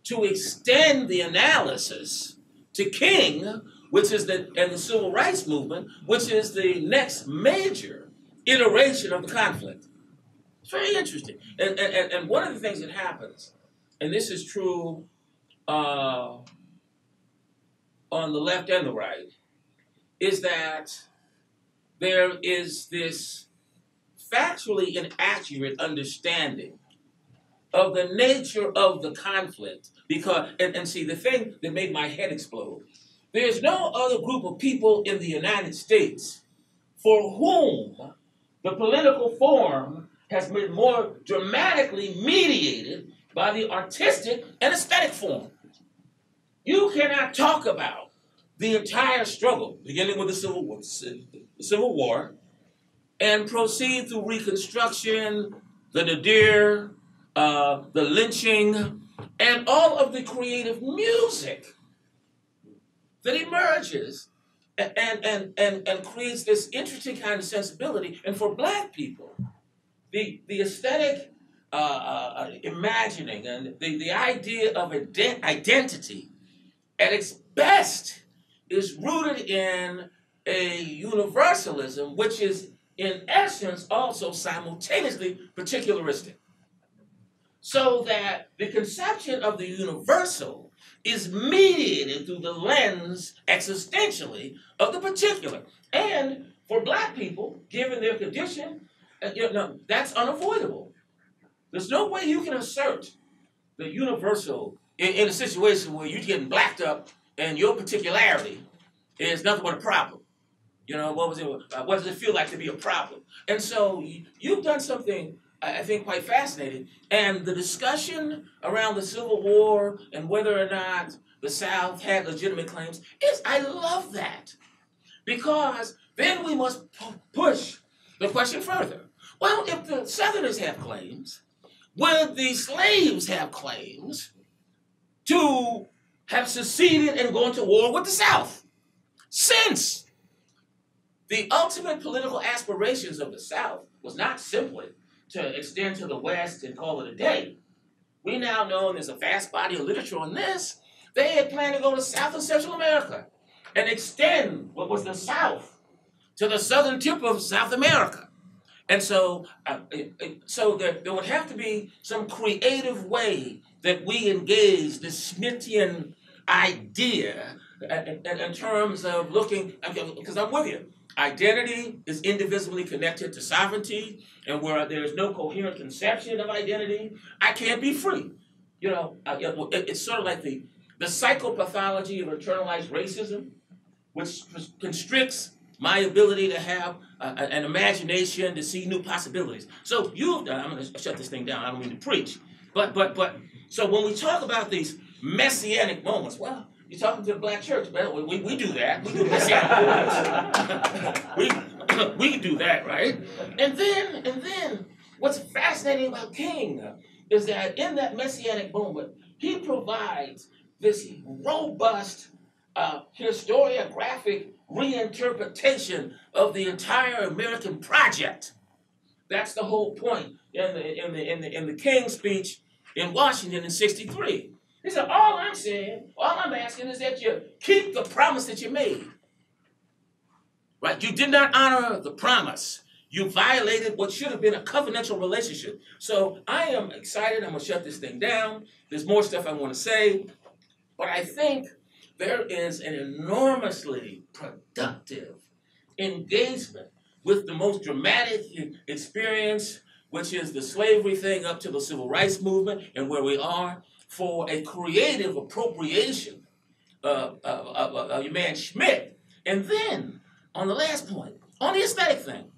to extend the analysis to King, which is and the Civil Rights Movement, which is the next major iteration of the conflict. It's very interesting. And one of the things that happens, and this is true on the left and the right, is that there is this factually inaccurate understanding of the nature of the conflict. Because, and see, the thing that made my head explode, there's no other group of people in the United States for whom the political form has been more dramatically mediated by the artistic and aesthetic form. You cannot talk about the entire struggle, beginning with the Civil War, and proceed through Reconstruction, the Nadir, the lynching, and all of the creative music that emerges and creates this interesting kind of sensibility. And for Black people, the aesthetic imagining and the idea of identity at its best is rooted in a universalism, which is in essence also simultaneously particularistic. So that the conception of the universal is mediated through the lens existentially of the particular. And for Black people, given their condition, that's unavoidable. There's no way you can assert the universal in a situation where you're getting blacked up and your particularity is nothing but a problem. What does it feel like to be a problem? And so you've done something I think, quite fascinating. And the discussion around the Civil War and whether or not the South had legitimate claims I love that. Because then we must push the question further. Well, if the Southerners have claims, would the slaves have claims to have seceded and gone to war with the South? Since the ultimate political aspirations of the South was not simply to extend to the West and call it a day. We now know, and there's a vast body of literature on this, they had planned to go to South and Central America and extend what was the South to the southern tip of South America. And so, there would have to be some creative way that we engage this Schmittian idea in terms of looking, because I'm with you. Identity is indivisibly connected to sovereignty, and where there is no coherent conception of identity, I can't be free. You know, it's sort of like the psychopathology of internalized racism, which constricts my ability to have an imagination to see new possibilities. So I'm going to shut this thing down. I don't mean to preach, but so when we talk about these messianic moments, well, you're talking to the black church. Well, we do that. We do messianic moments. we do that, right? And then what's fascinating about King is that in that messianic moment, he provides this robust historiographic reinterpretation of the entire American project. That's the whole point in the King speech in Washington in '63. He said, all I'm asking is that you keep the promise that you made. Right? You did not honor the promise. You violated what should have been a covenantal relationship. So I am excited. I'm going to shut this thing down. There's more stuff I want to say. But I think there is an enormously productive engagement with the most dramatic experience, which is the slavery thing up to the civil rights movement and where we are, for a creative appropriation of your man Schmitt. And then, on the last point, on the aesthetic thing,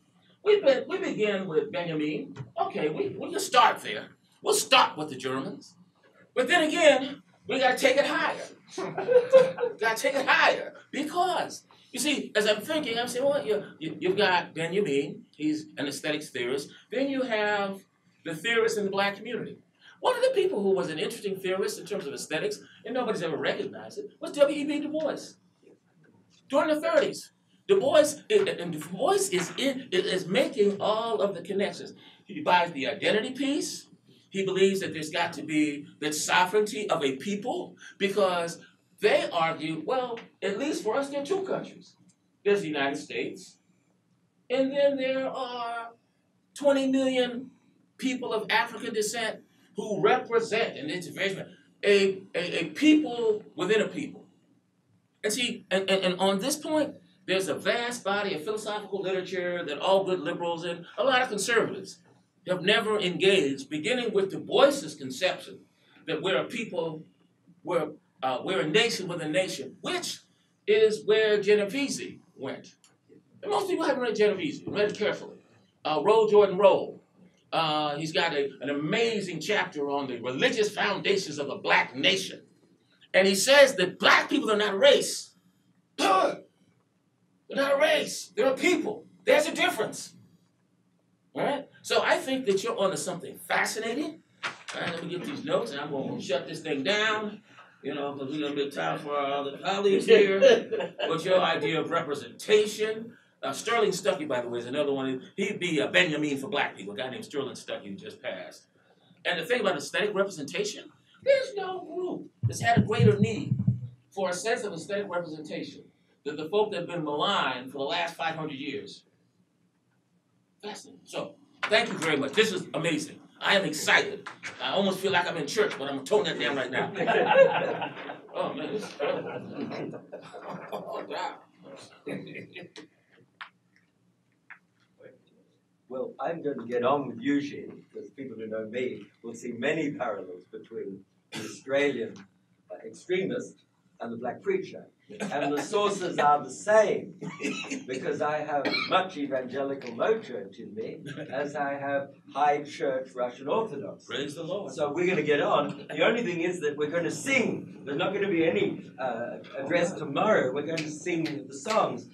we begin with Benjamin. Okay, we can start there. We'll start with the Germans. But then again, we got to take it higher. Got to take it higher. Because, you see, as I'm thinking, I'm saying, well, you've got Benjamin. He's an aesthetics theorist. Then you have the theorists in the black community. One of the people who was an interesting theorist in terms of aesthetics, and nobody's ever recognized it, was W.E.B. Du Bois. During the 30s, Du Bois is making all of the connections. He buys the identity piece. He believes that there's got to be the sovereignty of a people, because they argue, well, at least for us, there are two countries. There's the United States, and then there are 20 million people of African descent who represent, and it's a people within a people. And see, and on this point, there's a vast body of philosophical literature that all good liberals and a lot of conservatives have never engaged, beginning with Du Bois's conception that we're a people, we're a nation with a nation, which is where Genovese went. And most people haven't read Genovese, read it carefully. Roll, Jordan, roll. He's got an amazing chapter on the religious foundations of the black nation. And he says that black people are not a race. They're not a race. They're a people. There's a difference. All right? So I think that you're onto something fascinating. All right, let me get these notes, and I'm going to shut this thing down, because we're going to get time for our other colleagues here. What's your idea of representation? Sterling Stuckey, by the way, is another one. He'd be a Benjamin for black people, a guy named Sterling Stuckey who just passed. And the thing about aesthetic representation, there's no group that's had a greater need for a sense of aesthetic representation than the folk that have been maligned for the last 500 years. Fascinating. So, thank you very much. This is amazing. I am excited. I almost feel like I'm in church, but I'm going to tone that down right now. Oh, man. This is oh, wow. Well, I'm going to get on with Eugene, because people who know me will see many parallels between the Australian extremist and the black preacher. And the sources are the same, because I have as much evangelical low church in me as I have high church Russian Orthodox. Praise the Lord. So we're going to get on. The only thing is that we're going to sing. There's not going to be any address tomorrow. We're going to sing the songs.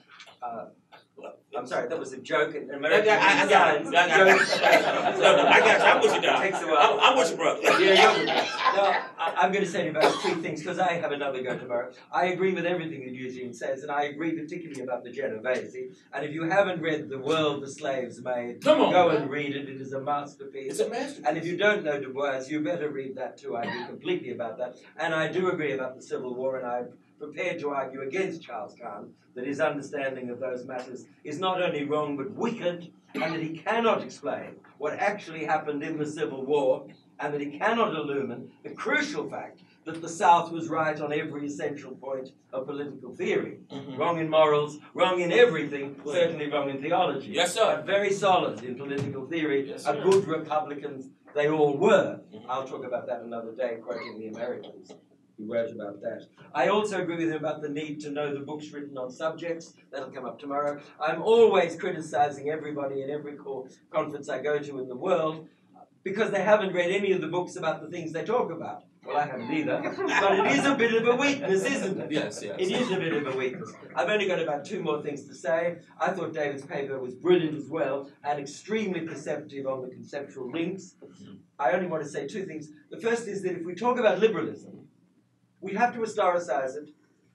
I'm sorry, that was a joke. I got it. I got you. I'm with you, Doc. Takes a while. I'm with you, brother. Yeah, you're with me. No, I'm going to say about three things, because I have another go tomorrow. I agree with everything that Eugene says, and I agree particularly about the Genovese. And if you haven't read The World the Slaves Made, go and read it. It is a masterpiece. It's a masterpiece. And if you don't know Du Bois, you better read that too. I agree completely about that. And I do agree about the Civil War, and I'm prepared to argue against Charles Kahn that his understanding of those matters is not only wrong but wicked, and that he cannot explain what actually happened in the Civil War, and that he cannot illumine the crucial fact that the South was right on every essential point of political theory. Wrong in morals, wrong in everything, certainly wrong in theology. Yes, sir. But very solid in political theory. Yes, A sir. good Republicans they all were. I'll talk about that another day, quoting the Americans who wrote about that. I also agree with him about the need to know the books written on subjects. That'll come up tomorrow. I'm always criticizing everybody in every conference I go to in the world because they haven't read any of the books about the things they talk about. Well, I haven't either. But it is a bit of a weakness, isn't it? Yes, yes. It is a bit of a weakness. I've only got about 2 more things to say. I thought David's paper was brilliant as well and extremely perceptive on the conceptual links. I only want to say 2 things. The first is that if we talk about liberalism, we have to historicize it,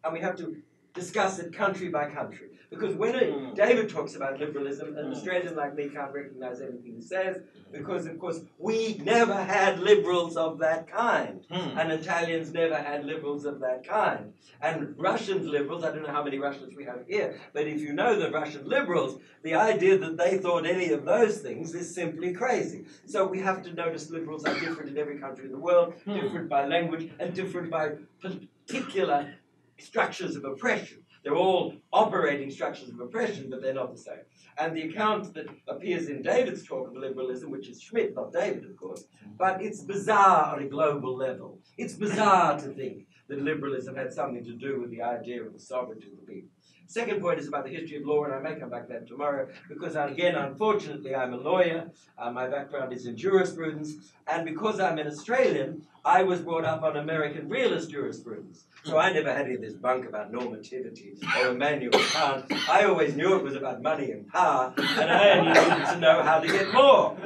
and we have to discuss it country by country. Because when David talks about liberalism, an Australian like me can't recognize anything he says, because, of course, we never had liberals of that kind. And Italians never had liberals of that kind. And Russian liberals, I don't know how many Russians we have here, but if you know the Russian liberals, the idea that they thought any of those things is simply crazy. So we have to notice liberals are different in every country in the world, different by language, and different by particular structures of oppression. They're all operating structures of oppression, but they're not the same. And the account that appears in David's talk of liberalism, which is Schmitt, not David, of course, but it's bizarre on a global level. It's bizarre to think that liberalism had something to do with the idea of the sovereignty of the people. Second point is about the history of law, and I may come back to that tomorrow, because again, unfortunately, I'm a lawyer. My background is in jurisprudence, and because I'm an Australian, I was brought up on American realist jurisprudence. So I never had any of this bunk about normativity or Immanuel Kant. I always knew it was about money and power, and I only needed to know how to get more.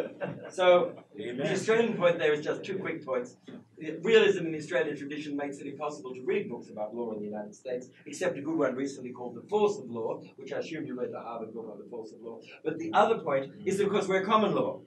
So the Australian point there is just 2 quick points. Realism in the Australian tradition makes it impossible to read books about law in the United States, except a good one recently called The Force of Law, which I assume you read the Harvard book on The Force of Law. But the other point is, of course, we're common law.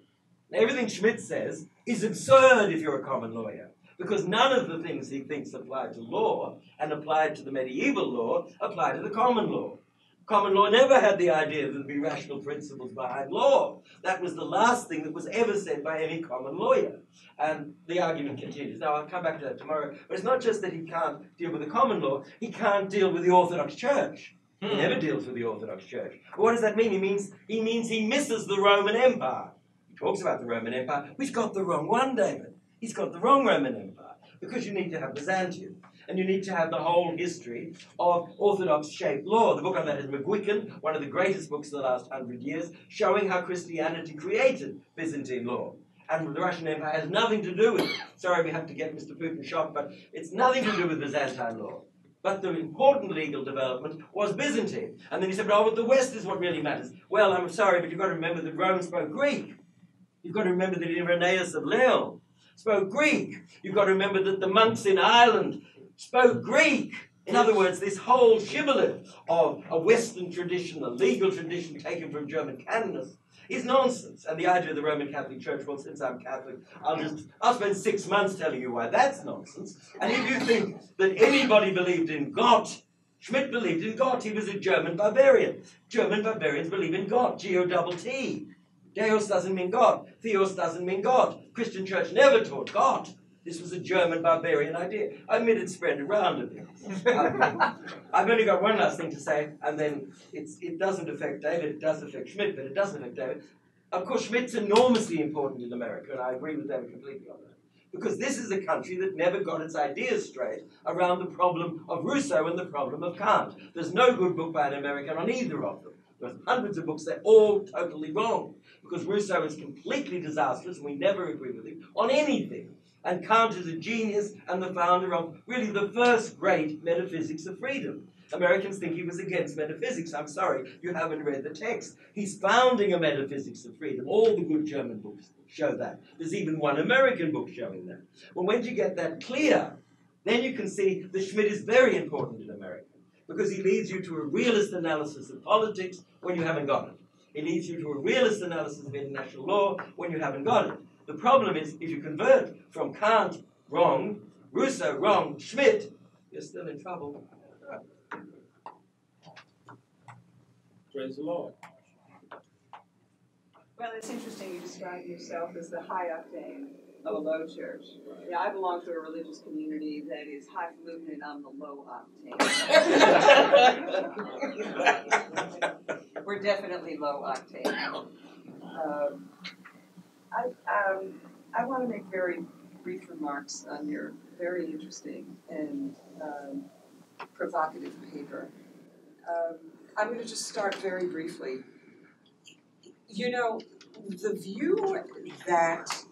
Now, everything Schmitt says is absurd if you're a common lawyer, because none of the things he thinks apply to law and applied to the medieval law apply to the common law. Common law never had the idea that there'd be rational principles behind law. That was the last thing that was ever said by any common lawyer. And the argument continues. Now, I'll come back to that tomorrow. But it's not just that he can't deal with the common law, he can't deal with the Orthodox Church. He never deals with the Orthodox Church. But what does that mean? He means he misses the Roman Empire. He talks about the Roman Empire, but he's got the wrong one, David. He's got the wrong Roman Empire, because you need to have Byzantium, and you need to have the whole history of Orthodox-shaped law. The book on that is McGuicken, one of the greatest books of the last 100 years, showing how Christianity created Byzantine law. And the Russian Empire has nothing to do with it. Sorry, we have to get Mr. Putin shot, but it's nothing to do with Byzantine law. But the important legal development was Byzantine. And then he said, oh, but the West is what really matters. Well, I'm sorry, but you've got to remember that Rome spoke Greek. You've got to remember that Irenaeus of Leon spoke Greek. You've got to remember that the monks in Ireland spoke Greek. In other words, this whole shibboleth of a Western tradition, a legal tradition taken from German canonists, is nonsense. And the idea of the Roman Catholic Church, well, since I'm Catholic, I'll spend 6 months telling you why that's nonsense. And if you think that anybody believed in God, Schmitt believed in God. He was a German barbarian. German barbarians believe in God, G-O-T-T. Deus doesn't mean God. Theos doesn't mean God. Christian church never taught God. This was a German barbarian idea. I admit it spread around a bit. I've only got one last thing to say, and then it doesn't affect David, it does affect Schmitt, but it doesn't affect David. Of course, Schmitt's enormously important in America, and I agree with David completely on that. because this is a country that never got its ideas straight around the problem of Rousseau and the problem of Kant. There's no good book by an American on either of them. There's hundreds of books, they're all totally wrong, because Rousseau is completely disastrous, and we never agree with him on anything. And Kant is a genius and the founder of really the first great metaphysics of freedom. Americans think he was against metaphysics. I'm sorry, you haven't read the text. He's founding a metaphysics of freedom. All the good German books show that. There's even one American book showing that. Well, when you get that clear, then you can see that Schmitt is very important in America, because he leads you to a realist analysis of politics when you haven't got it. It leads you to a realist analysis of international law when you haven't got it. The problem is, if you convert from Kant, wrong, Rousseau, wrong, Schmitt, you're still in trouble. Praise the Lord. Well, it's interesting you describe yourself as the high octane of a low church. Yeah, I belong to a religious community that is highfalutin and I'm the low octane. We're definitely low octane. I want to make very brief remarks on your very interesting and provocative paper. I'm going to just start very briefly. You know, the view that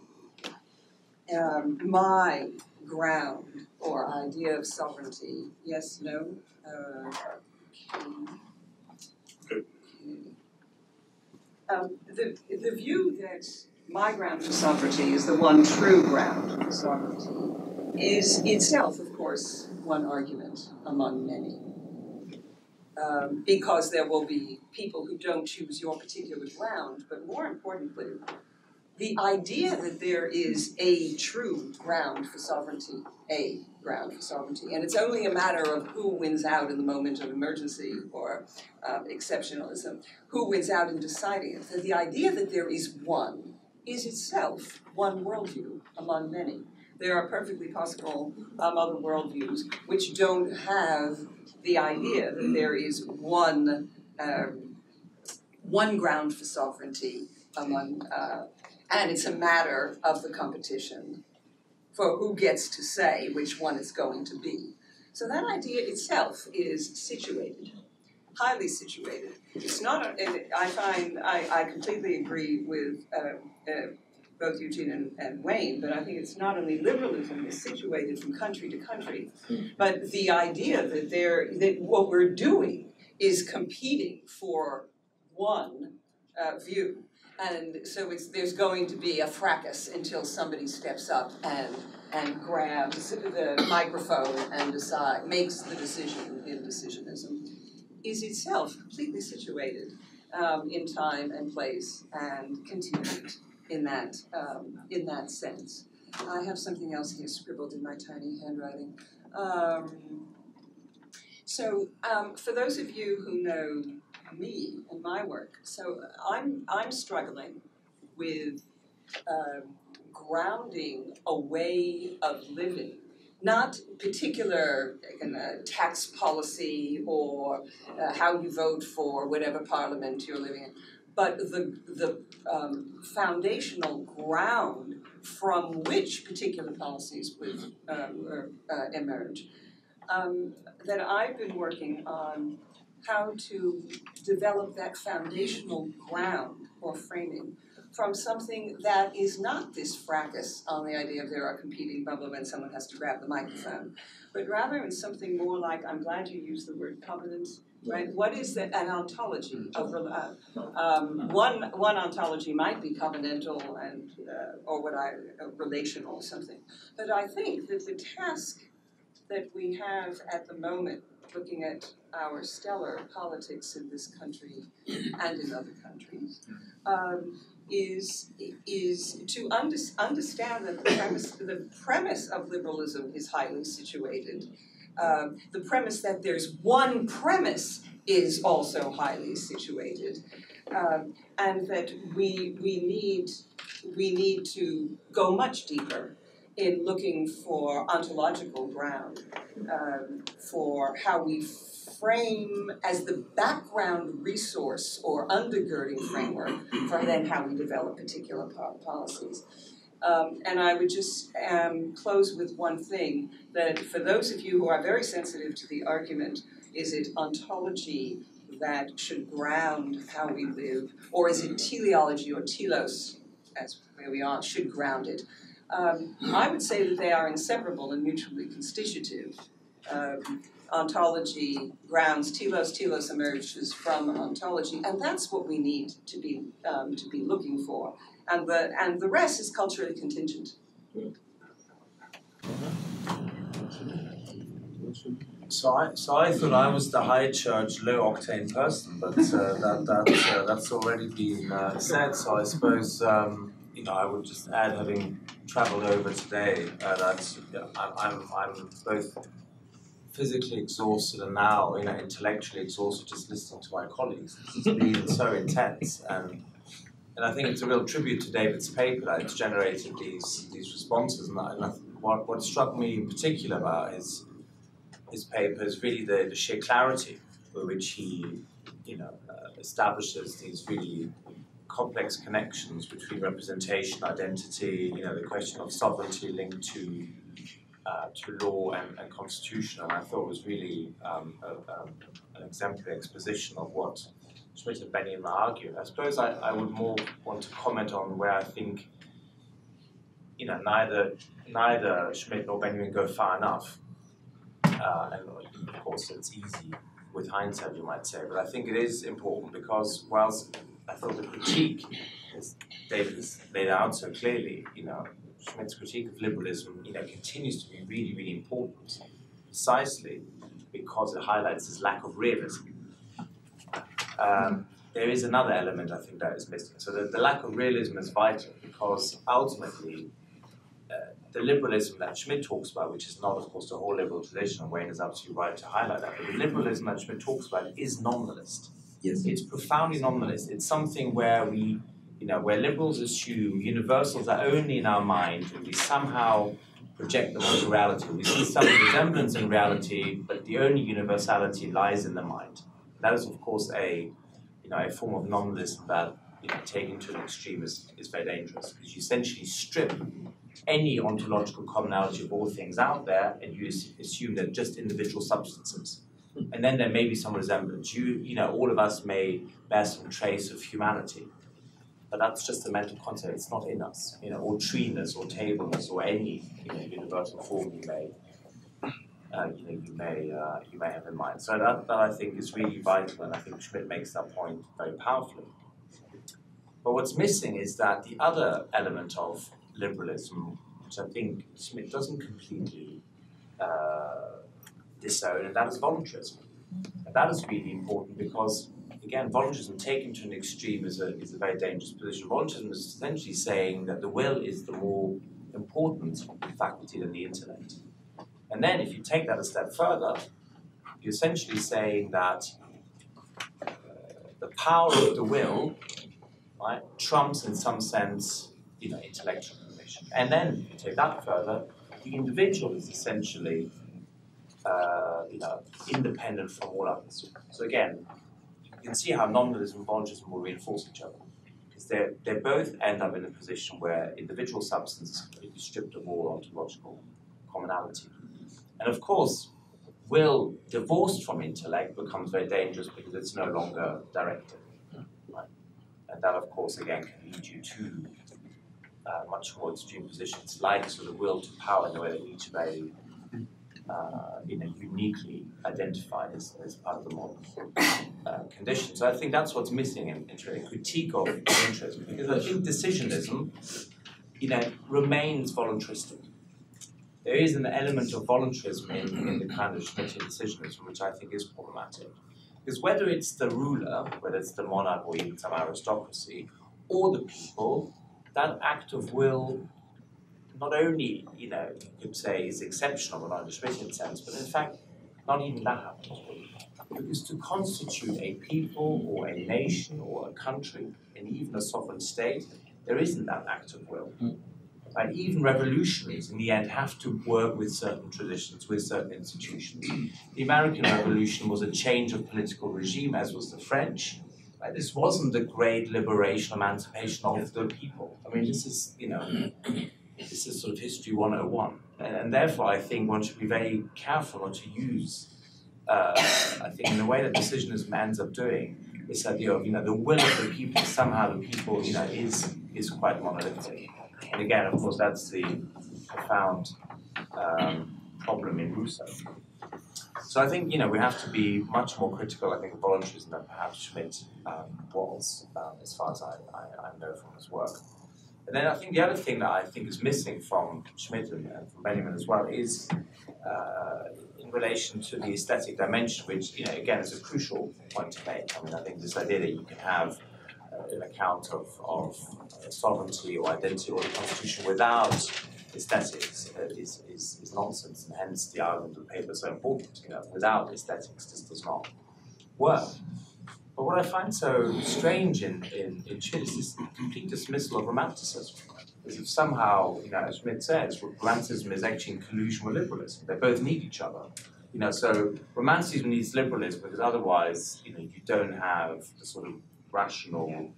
my ground or idea of sovereignty, yes, no, the view that my ground for sovereignty is the one true ground for sovereignty is itself, of course, one argument among many. Because there will be people who don't choose your particular ground, but more importantly, the idea that there is a true ground for sovereignty, and it's only a matter of who wins out in the moment of emergency or exceptionalism, who wins out in deciding it. So the idea that there is one is itself one worldview among many. There are perfectly possible other worldviews which don't have the idea that there is one ground for sovereignty among, and it's a matter of the competition for who gets to say which one it's going to be. So that idea itself is situated, highly situated. It's not, I completely agree with both Eugene and Wayne, but I think it's not only liberalism is situated from country to country, but the idea that what we're doing is competing for one view. And so there's going to be a fracas until somebody steps up and grabs the microphone and makes the decision in decisionism, is itself completely situated in time and place and continued in that sense. I have something else here scribbled in my tiny handwriting. So for those of you who know me and my work, so I'm struggling with grounding a way of living, not particular tax policy or how you vote for whatever parliament you're living in, but the foundational ground from which particular policies would emerge. That I've been working on how to develop that foundational ground or framing from something that is not this fracas on the idea of there are competing blah, blah, blah, and someone has to grab the microphone, but rather in something more like, I'm glad you used the word covenants, right? What is an ontology of one ontology might be covenantal and or relational or something, but I think that the task that we have at the moment, looking at our stellar politics in this country and in other countries, is to understand that the premise of liberalism is highly situated. The premise that there's one premise is also highly situated, and that we need to go much deeper in looking for ontological ground for how we frame as the background resource or undergirding framework for then how we develop particular policies. And I would just close with one thing, that for those of you who are very sensitive to the argument, is it ontology that should ground how we live, or is it teleology or telos, as where we are, should ground it? I would say that they are inseparable and mutually constitutive. Ontology grounds telos, telos emerges from ontology, and that's what we need to be looking for. And the rest is culturally contingent. So I thought I was the high church, low octane person, but that's already been said. So I suppose I would just add, having travelled over today, that I'm both physically exhausted and now intellectually exhausted just listening to my colleagues. It's been so intense, and I think it's a real tribute to David's paper that it's generated these responses. And what struck me in particular about his paper is really the sheer clarity with which he establishes these really complex connections between representation, identity, the question of sovereignty linked to law and constitution. And I thought it was really an exemplary exposition of what Schmitt and Benjamin are arguing. I suppose I would more want to comment on where I think neither Schmitt nor Benjamin go far enough. And of course it's easy with hindsight, you might say, but I think it is important because whilst I thought the critique, as David has laid out so clearly, Schmitt's critique of liberalism, continues to be really, really important, precisely because it highlights this lack of realism. There is another element I think that is missing. So the lack of realism is vital because ultimately the liberalism that Schmitt talks about, which is not, of course, the whole liberal tradition, and Wayne is absolutely right to highlight that, but the liberalism that Schmitt talks about is nominalist. Yes. It's profoundly nominalist. It's something where we, where liberals assume universals are only in our mind, and we somehow project them onto reality. We see some resemblance in reality, but the only universality lies in the mind. That is, of course, a form of nominalism that, taken to an extreme, is very dangerous, because you essentially strip any ontological commonality of all things out there, and you assume they're just individual substances. And then there may be some resemblance. All of us may bear some trace of humanity, but that's just a mental concept. It's not in us. Or treeness, or tableness, or any universal form you may have in mind. So that I think is really vital, and I think Schmitt makes that point very powerfully. But what's missing is that the other element of liberalism, which I think Schmitt doesn't completely disown, and that is voluntarism. And that is really important because, again, voluntarism taken to an extreme is a very dangerous position. Voluntarism is essentially saying that the will is the more important faculty than the intellect. And then if you take that a step further, you're essentially saying that the power of the will, right, trumps in some sense, intellectual information. And then if you take that further, the individual is essentially, independent from all others. So again, you can see how nominalism and voluntarism will reinforce each other, because they both end up in a position where individual substance is completely stripped of all ontological commonality. And of course, will divorced from intellect becomes very dangerous because it's no longer directed. Right? And that, of course, again, can lead you to much more extreme positions, like sort of will to power in the way that each very uniquely identified as part of the modern condition. So I think that's what's missing in a critique of interest, because I think decisionism, remains voluntaristic. There is an element of voluntarism in the kind of Schmittian decisionism, which I think is problematic. Because whether it's the ruler, whether it's the monarch or even some aristocracy, or the people, that act of will not only, you could say is exceptional in a Schmittian sense, but in fact, not even that happens. Because to constitute a people or a nation or a country, and even a sovereign state, there isn't that act of will. And even revolutionaries, in the end, have to work with certain traditions, with certain institutions. The American Revolution was a change of political regime, as was the French, this wasn't the great liberation, emancipation of the people. I mean, this is, this is sort of history 101. And therefore, I think one should be very careful not to use, I think, in the way that decisionism ends up doing, this idea of, the will of the people, somehow the people, is quite monolithic. And again, of course, that's the profound problem in Rousseau. So I think, we have to be much more critical, I think, of voluntarism than perhaps Schmitt was, as far as I know from his work. And then I think the other thing that I think is missing from Schmitt and from Benjamin as well is in relation to the aesthetic dimension, which, again, is a crucial point to make. I mean, I think this idea that you can have an account of sovereignty or identity or the constitution without aesthetics is nonsense, and hence the argument of the paper is so important. Without aesthetics, this does not work. But what I find so strange in Schmitt is this complete dismissal of romanticism. As if somehow, as Schmitt says, romanticism is actually in collusion with liberalism. They both need each other. So romanticism needs liberalism because otherwise, you don't have the sort of rational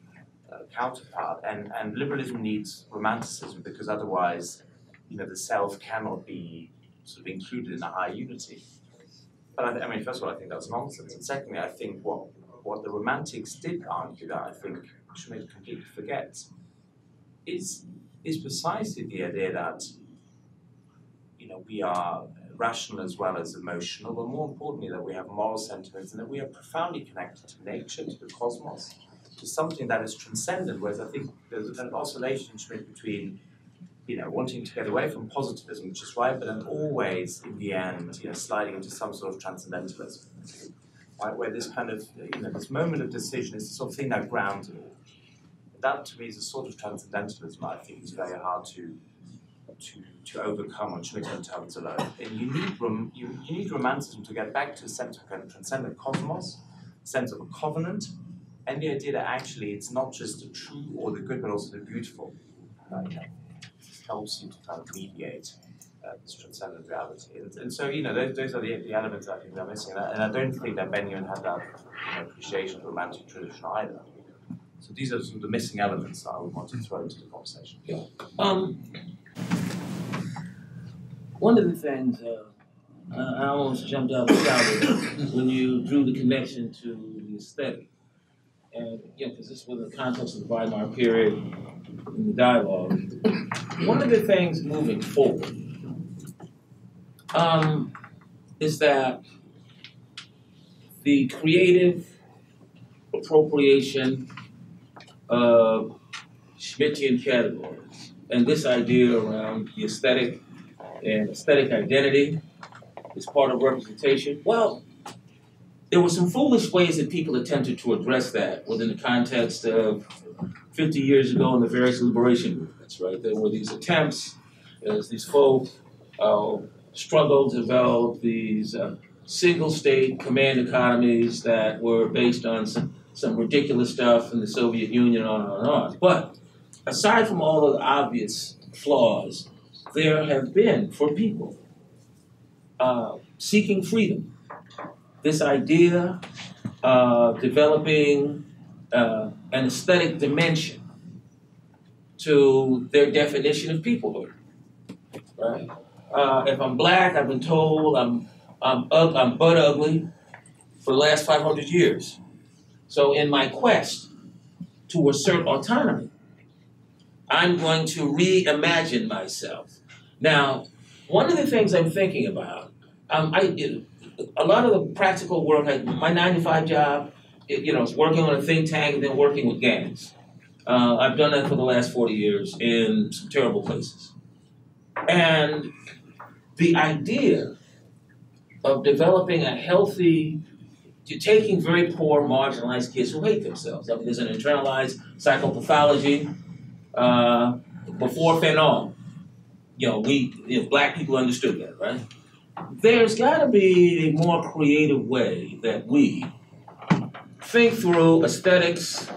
counterpart. And liberalism needs romanticism because otherwise, the self cannot be sort of included in a high unity. But I mean, first of all, I think that's nonsense. And secondly, I think what the Romantics did argue that I think Schmitt completely forgets is precisely the idea that we are rational as well as emotional, but more importantly that we have moral sentiments and that we are profoundly connected to nature, to the cosmos, to something that is transcendent. Whereas I think there's an oscillation in Schmitt between wanting to get away from positivism, which is right, but then always in the end sliding into some sort of transcendentalism. Right, where this kind of, this moment of decision is the sort of thing that grounds it all. That, to me, is a sort of transcendentalism I think is very hard to overcome on Schmitt terms alone. And you need romanticism to get back to a sense of kind of transcendent cosmos, a sense of a covenant, and the idea that actually it's not just the true or the good, but also the beautiful. This helps you to kind of mediate this transcendent reality. And so, those are the elements that I think are missing. And I don't think that Benjamin had that appreciation of the romantic tradition either. So these are sort of the missing elements that I would want to throw into the conversation. Yeah. One of the things I almost jumped out of the shower when you drew the connection to the aesthetic. And because this was in the context of the Weimar period in the dialogue. One of the things moving forward is that the creative appropriation of Schmittian categories and this idea around the aesthetic and aesthetic identity is part of representation. Well, there were some foolish ways that people attempted to address that within the context of 50 years ago in the various liberation movements, right? There were these attempts as these folk struggled to develop these single-state command economies that were based on some ridiculous stuff in the Soviet Union, on and on. But aside from all of the obvious flaws, there have been, for people, seeking freedom, this idea of developing an aesthetic dimension to their definition of peoplehood, right? If I'm black, I've been told I'm butt ugly for the last 500 years. So in my quest to assert autonomy, I'm going to reimagine myself. Now, one of the things I'm thinking about, a lot of the practical work, my 9-to-5 job, is working on a think tank and then working with gangs. I've done that for the last 40 years in some terrible places. And the idea of developing a healthy, taking very poor, marginalized kids who hate themselves. I mean, there's an internalized psychopathology before Fanon. Black people understood that, right? There's got to be a more creative way that we think through aesthetics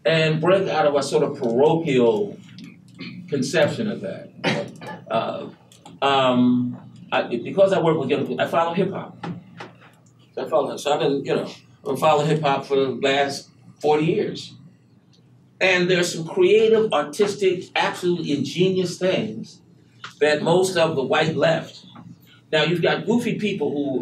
and break out of a sort of parochial conception of that. Because I work with young people, I follow hip hop. So I've been, I've followed hip hop for the last 40 years. And there's some creative, artistic, absolutely ingenious things that most of the white left. Now you've got goofy people who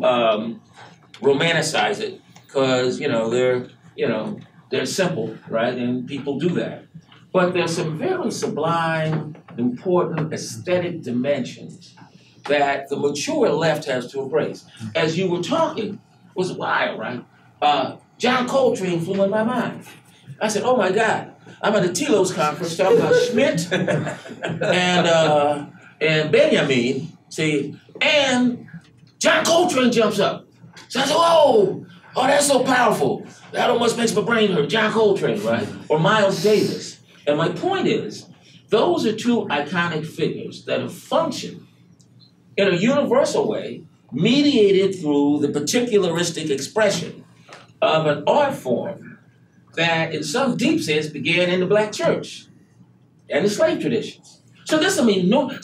romanticize it because they're simple, right? And people do that. But there's some very sublime, important aesthetic dimensions that the mature left has to embrace. As you were talking, it was wild, right? John Coltrane flew in my mind. I said, oh my God, I'm at a Telos conference talking about Schmitt and Benjamin, see, and John Coltrane jumps up. So I said, oh, that's so powerful. That almost makes my brain hurt. John Coltrane, right? Or Miles Davis. And my point is, those are two iconic figures that have functioned in a universal way, mediated through the particularistic expression of an art form that in some deep sense began in the black church and the slave traditions. So there's some enormously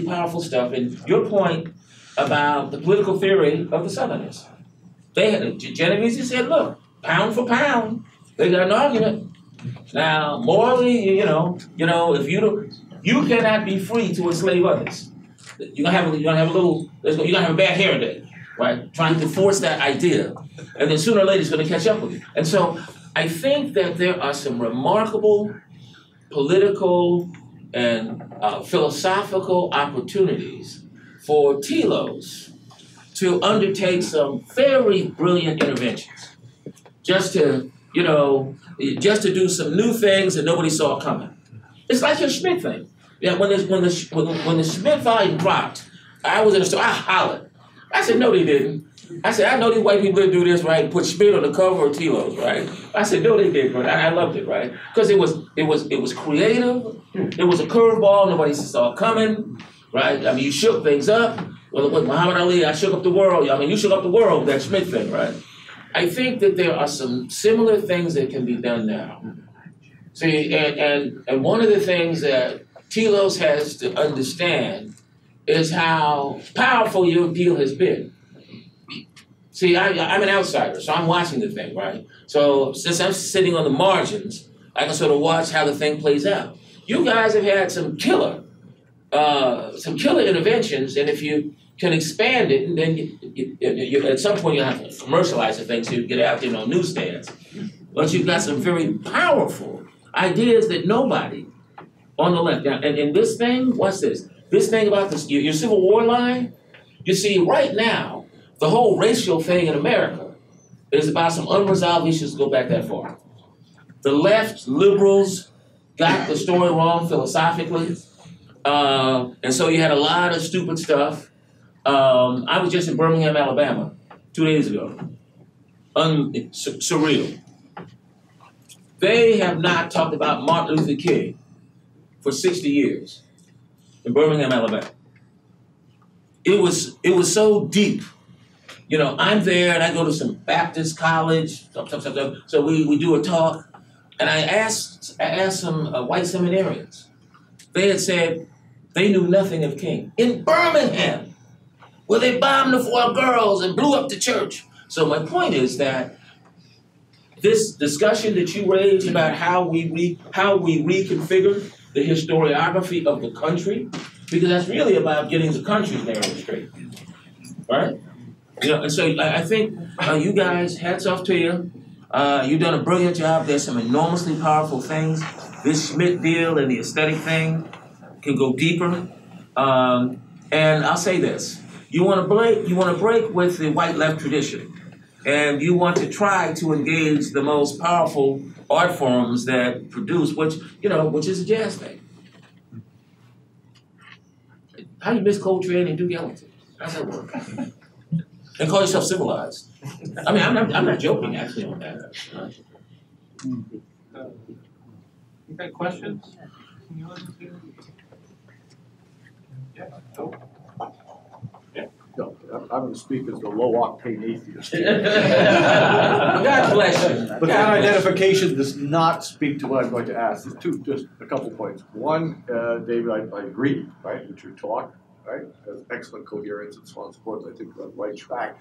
powerful stuff. And your point about the political theory of the Southerners. Genovese said, look, pound for pound, they got an argument. Now, morally, if you cannot be free to enslave others. You're gonna have a bad hair day, right? Trying to force that idea, and then sooner or later it's gonna catch up with you. And so, I think that there are some remarkable political and philosophical opportunities for Telos to undertake some very brilliant interventions, just to do some new things that nobody saw coming. It's like your Schmitt thing. Yeah, when the Schmitt volume dropped, I was in the store, I hollered. I said, no, they didn't. I said, I know these white people didn't do this, right? Put Schmitt on the cover of Telos, right? I said, no, they didn't, but I loved it, right? Because it was creative. It was a curveball nobody saw coming, right? I mean, you shook things up. Well, with Muhammad Ali, I shook up the world. I mean, you shook up the world, that Schmitt thing, right? I think that there are some similar things that can be done now. See, and one of the things that Telos has to understand is how powerful your appeal has been. See, I'm an outsider, so I'm watching the thing, right? So since I'm sitting on the margins, I can sort of watch how the thing plays out. You guys have had some killer interventions, and if you can expand it, and then you at some point you have to commercialize the thing so you get out there on newsstands. But you've got some very powerful ideas that nobody on the left. Now, and this thing, what's this? This thing about this, your Civil War line, you see right now, the whole racial thing in America is about some unresolved issues that go back that far. The left, liberals, got the story wrong philosophically. And so you had a lot of stupid stuff. I was just in Birmingham, Alabama, 2 days ago. Surreal. They have not talked about Martin Luther King for 60 years in Birmingham, Alabama. It was so deep. I'm there and I go to some Baptist college, so we do a talk, and I asked some white seminarians. They had said they knew nothing of King. In Birmingham, where they bombed the 4 girls and blew up the church. So my point is that this discussion that you raised about how we reconfigure the historiography of the country, because that's really about getting the country's narrative straight, right? And so I think you guys, hats off to you. You've done a brilliant job. There's some enormously powerful things. This Schmitt deal and the aesthetic thing can go deeper. And I'll say this: you want to break with the white left tradition, and you want to try to engage the most powerful art forms that produce, which is a jazz thing. How do you miss Coltrane and Duke Ellington? How's that work? And call yourself civilized. I mean, I'm not joking actually on that. You got questions? Can you listen to? Yeah. Go. Yeah. No, I'm going to speak as the low-octane atheist. God bless you. But that identification does not speak to what I'm going to ask. Just a couple points. One, David, I agree, right, with your talk. right? Has excellent coherence and so on and so forth. I think we're on the right track,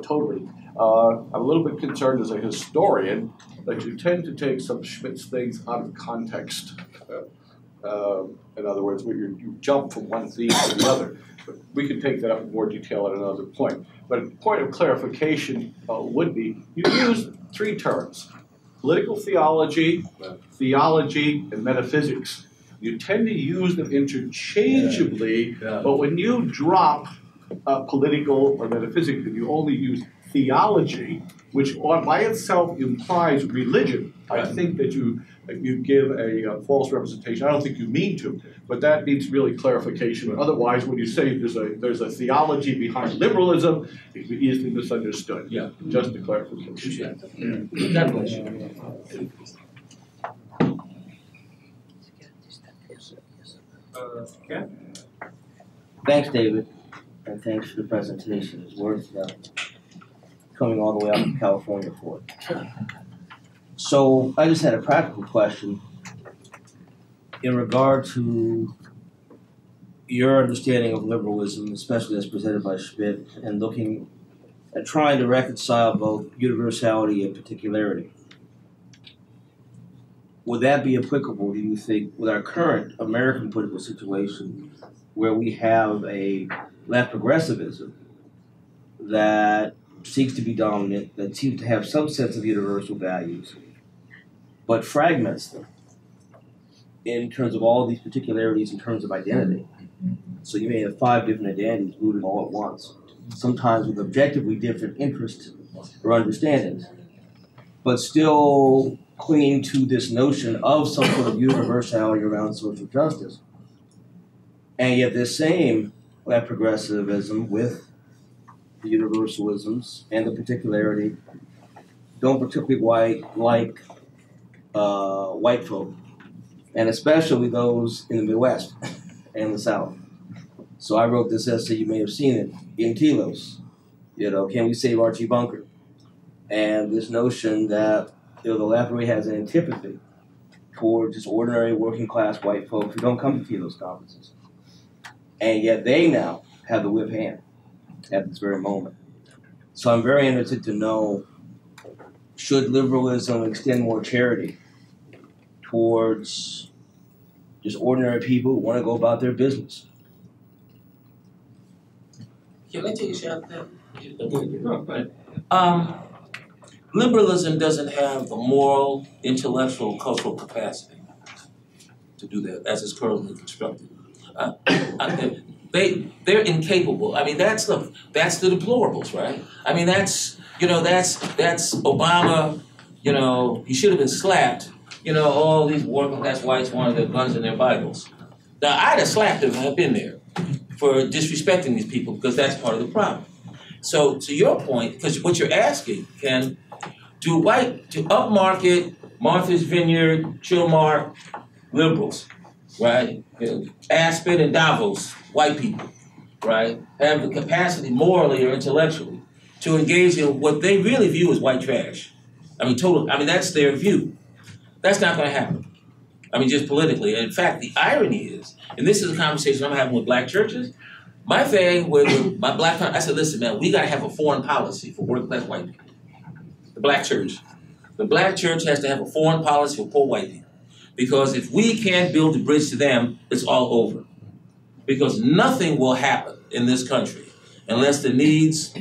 totally. I'm a little bit concerned as a historian that you tend to take some Schmitt's things out of context. In other words, you jump from one theme to the other. But we can take that up in more detail at another point. But a point of clarification would be, you use three terms: political theology, theology, and metaphysics. You tend to use them interchangeably, but when you drop political or metaphysics and you only use theology, which by itself implies religion, I think that you give a false representation. I don't think you mean to, but that needs really clarification. Otherwise, when you say there's a theology behind liberalism, it can be easily misunderstood. Yeah. Just a clarification. God bless you. Okay. Thanks, David, and thanks for the presentation. It's worth coming all the way out to California for it. So I just had a practical question in regard to your understanding of liberalism, especially as presented by Schmitt, and looking at trying to reconcile both universality and particularity. Would that be applicable, do you think, with our current American political situation, where we have a left progressivism that seeks to be dominant, that seems to have some sense of universal values, but fragments them in terms of all these particularities in terms of identity? So you may have 5 different identities rooted all at once, sometimes with objectively different interests or understandings, but still clinging to this notion of some sort of universality around social justice. And yet this same left progressivism with the universalisms and the particularity don't particularly like white folk, and especially those in the Midwest and the South. So I wrote this essay, you may have seen it, in Telos, Can We Save Archie Bunker? And this notion that the left really has an antipathy toward just ordinary working class white folks who don't come to Telos conferences. And yet they now have the whip hand at this very moment. So I'm very interested to know, should liberalism extend more charity towards just ordinary people who want to go about their business? Can I take a shot at that? Liberalism doesn't have the moral, intellectual, cultural capacity to do that as it's currently constructed. They're incapable. I mean, that's the deplorables, right? I mean, that's Obama. He should have been slapped. All these working class whites wanted their guns and their Bibles. Now, I'd have slapped him if I'd been there for disrespecting these people, because that's part of the problem. So, to your point, because what you're asking, Ken, do upmarket, Martha's Vineyard, Chilmark, liberals, right? Aspen and Davos, white people, right? Have the capacity morally or intellectually to engage in what they really view as white trash. That's their view. That's not going to happen. Just politically. And in fact, the irony is, and this is a conversation I'm having with black churches, my thing with my black, I said, listen, man, we got to have a foreign policy for working class white people. The black church. The black church has to have a foreign policy for poor white people. Because if we can't build a bridge to them, it's all over. Because nothing will happen in this country unless the needs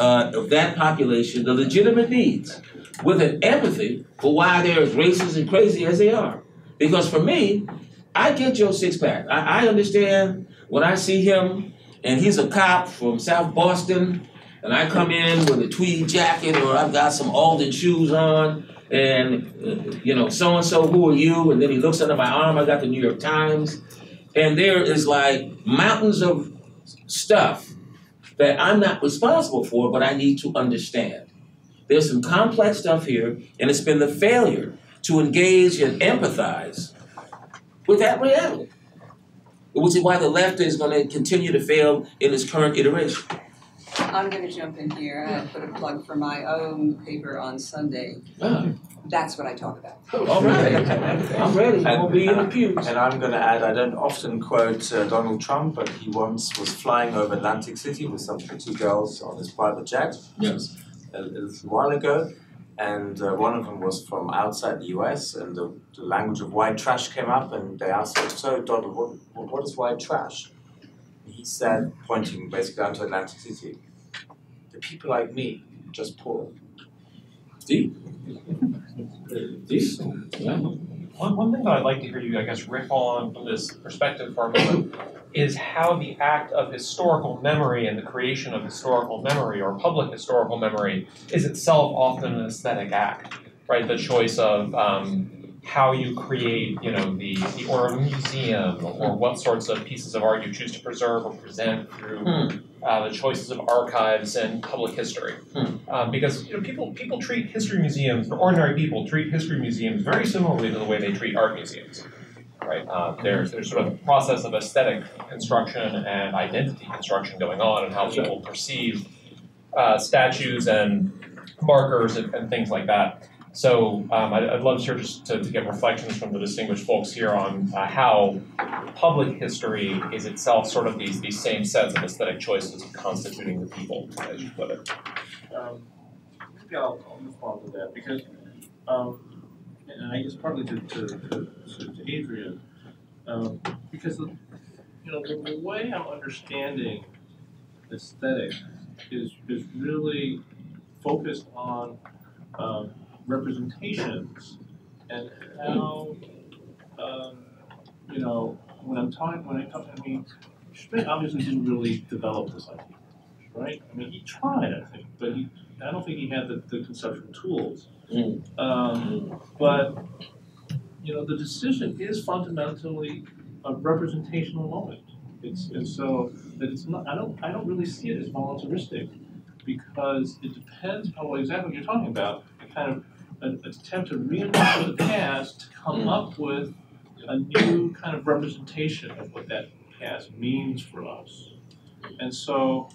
of that population, the legitimate needs, with an empathy for why they're as racist and crazy as they are. Because for me, I get Joe Sixpack. I understand when I see him, and he's a cop from South Boston, and I come in with a tweed jacket, or I've got some Alden shoes on, and so-and-so, who are you? And then he looks under my arm, I got the New York Times, and there is like mountains of stuff that I'm not responsible for, but I need to understand. There's some complex stuff here, and it's been the failure to engage and empathize with that reality, which is why the left is going to continue to fail in its current iteration. I'm going to jump in here and put a plug for my own paper on Sunday. That's what I talk about. All right. I'm ready. I'll be in the pews. And I'm going to add, I don't often quote Donald Trump, but he once was flying over Atlantic City with some pretty girls on his private jet. Yes. A little while ago. And one of them was from outside the US, and the language of white trash came up, and they asked him, so Donald, what is white trash? And he said, pointing basically out to Atlantic City, the people like me, just poor. Deep. Yeah. One thing that I'd like to hear you, I guess, riff on from this perspective for a moment is how the act of historical memory and the creation of historical memory or public historical memory is itself often an aesthetic act, right? The choice of how you create, the or a museum or what sorts of pieces of art you choose to preserve or present through the choices of archives and public history. Because people treat history museums, or ordinary people treat history museums very similarly to the way they treat art museums. Right? There's sort of a process of aesthetic construction and identity construction going on, and how people perceive statues and markers and things like that. So I'd love to get reflections from the distinguished folks here on how public history is itself sort of these same sets of aesthetic choices constituting the people, as you put it. Maybe I'll respond to that because, and I guess partly to Adrian, because the way I'm understanding aesthetic is really focused on representations and how Schmitt obviously didn't really develop this idea, right? I mean, he tried, I think, but I don't think he had the conceptual tools. But the decision is fundamentally a representational moment. So that it's not. I don't really see it as voluntaristic, because it depends on exactly what you're talking about. A kind of an attempt to reinvent the past to come up with a new kind of representation of what that past means for us. And so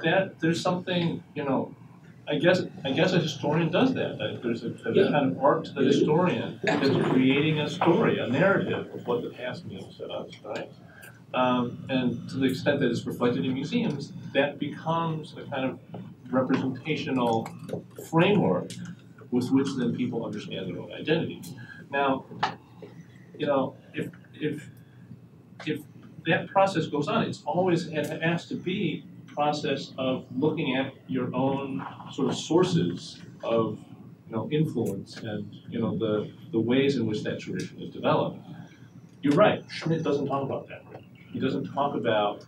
that there's something, I guess a historian does that. There's a kind of art to the historian that's creating a story, a narrative of what the past means to us, right? And to the extent that it's reflected in museums, that becomes a kind of representational framework with which then people understand their own identity. Now, if that process goes on, it has to be a process of looking at your own sort of sources of influence and the ways in which that tradition is developed. You're right, Schmitt doesn't talk about that. He doesn't talk about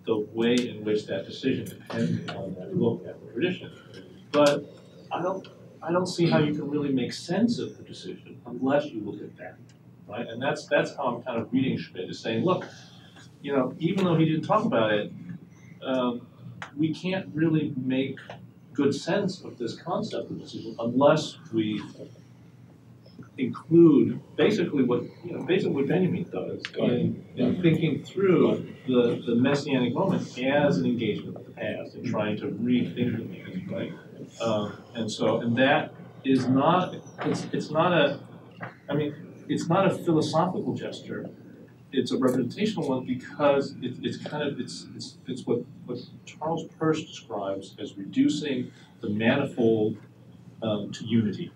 the way in which that decision depends on that look at the tradition. But I don't see how you can really make sense of the decision unless you look at that, right? And that's how I'm kind of reading Schmitt, is saying, look, even though he didn't talk about it, we can't really make good sense of this concept of decision unless we include basically what Benjamin does in thinking through the messianic moment as an engagement with the past and trying to rethink the past, right? And that is not it's not a philosophical gesture. It's a representational one because it's what Charles Peirce describes as reducing the manifold to unity.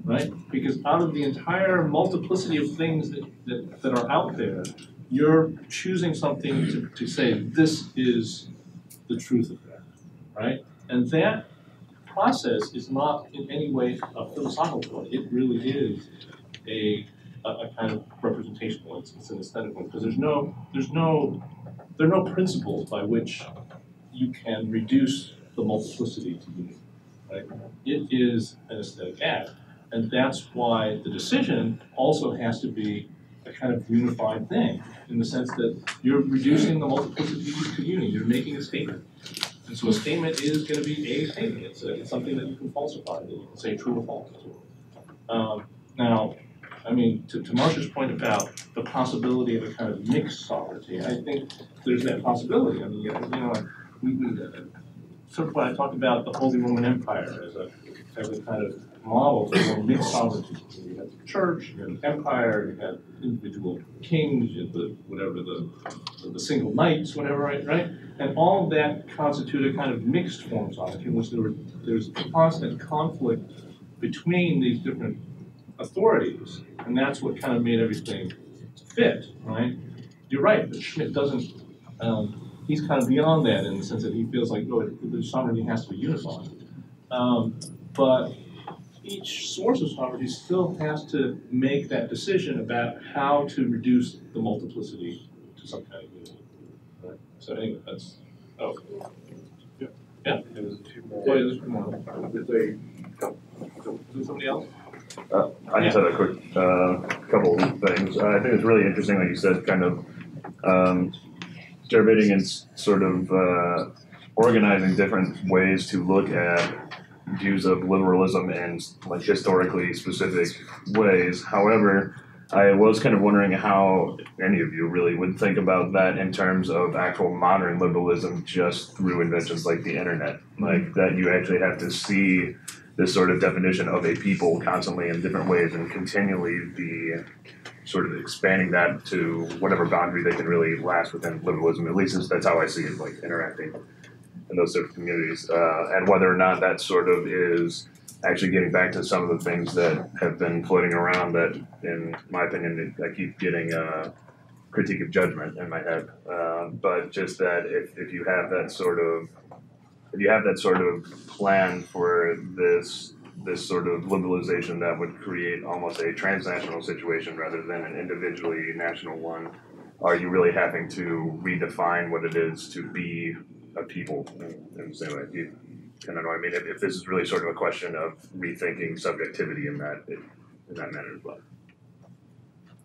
Right? Because out of the entire multiplicity of things that are out there, you're choosing something to say, this is the truth of that, right? And that process is not in any way a philosophical one. It really is a kind of representational. It's an aesthetic one, because there are no principles by which you can reduce the multiplicity to unity, right? It is an aesthetic act. And that's why the decision also has to be a kind of unified thing, in the sense that you're reducing the multiplicity to unity. You're making a statement. And so a statement is going to be a statement. It's something that you can falsify, that you can say true or false. Now, to Marcia's point about the possibility of a kind of mixed sovereignty, I think there's that possibility. sort of what I talked about the Holy Roman Empire as a kind of model for more mixed sovereignty. You had the church, you had the empire, you had individual kings, you had the single knights, whatever, right? And all of that constituted a kind of mixed form of sovereignty in which there's constant conflict between these different authorities, and that's what kind of made everything fit, right? You're right, but Schmitt doesn't, he's kind of beyond that in the sense that he feels like, oh, the sovereignty has to be unified. But each source of sovereignty still has to make that decision about how to reduce the multiplicity to some kind of unity. Right? So anyway, that's, oh. Yeah. There's two more. Oh, yeah, there's two more. Is there somebody else? I just had a quick couple of things. I think it's really interesting, like you said, kind of debating and sort of organizing different ways to look at views of liberalism in like historically specific ways. However, I was kind of wondering how any of you really would think about that in terms of actual modern liberalism just through inventions like the internet. Like that you actually have to see this sort of definition of a people constantly in different ways and continually be sort of expanding that to whatever boundary they can really last within liberalism. At least that's how I see it, like interacting in those sort of communities. And whether or not that sort of is actually getting back to some of the things that have been floating around that, in my opinion, I keep getting critique of judgment in my head. But just that if you have that sort of plan for this sort of liberalization that would create almost a transnational situation rather than an individually national one, are you really having to redefine what it is to be a people in the same way? You kind of know what I mean? If this is really sort of a question of rethinking subjectivity in that manner as well.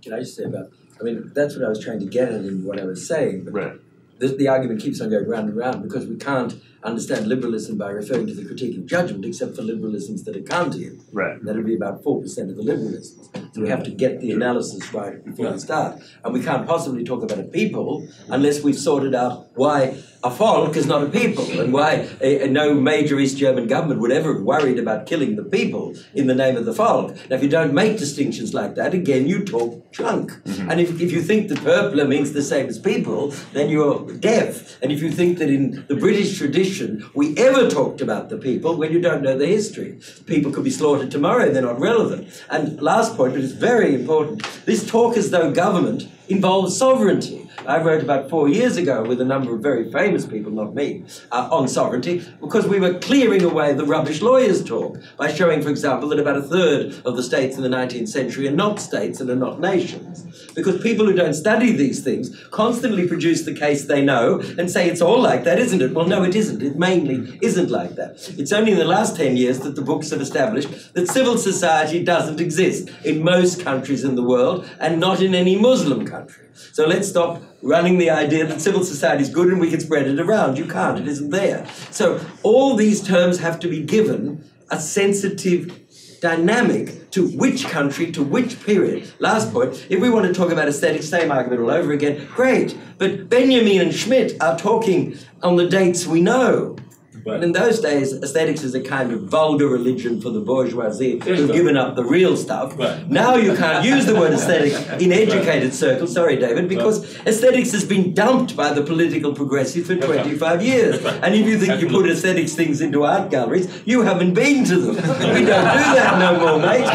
Can I just say about, I mean, that's what I was trying to get at in what I was saying, but right. The argument keeps on going round and round because we can't understand liberalism by referring to the critique of judgment except for liberalisms that are Kantian. Right. That would be about 4% of the liberalisms. So we have to get the analysis right before we start. And we can't possibly talk about a people unless we've sorted out why a Volk is not a people and why no major East German government would ever have worried about killing the people in the name of the Volk. Now, if you don't make distinctions like that, again, you talk junk. Mm-hmm. And if you think that purpler means the same as people, then you're deaf. And if you think that in the British tradition we ever talked about the people, well, you don't know the history. People could be slaughtered tomorrow, they're not relevant. And last point, but it's very important, this talk as though government involves sovereignty. I wrote about 4 years ago with a number of very famous people, not me, on sovereignty, because we were clearing away the rubbish lawyers talk by showing, for example, that about a third of the states in the 19th century are not states and are not nations. Because people who don't study these things constantly produce the case they know and say it's all like that, isn't it? Well, no, it isn't. It mainly isn't like that. It's only in the last 10 years that the books have established that civil society doesn't exist in most countries in the world and not in any Muslim country. So let's stop running the idea that civil society is good and we can spread it around. You can't. It isn't there. So all these terms have to be given a sensitive dynamic to which country, to which period. Last point, if we want to talk about aesthetics, same argument all over again, great. But Benjamin and Schmitt are talking on the dates we know. But in those days, aesthetics is a kind of vulgar religion for the bourgeoisie who've given up the real stuff. Right. Now you can't use the word aesthetic in educated circles, sorry David, because aesthetics has been dumped by the political progressive for 25 years. And if you think you put aesthetics things into art galleries, you haven't been to them. We don't do that no more, mate.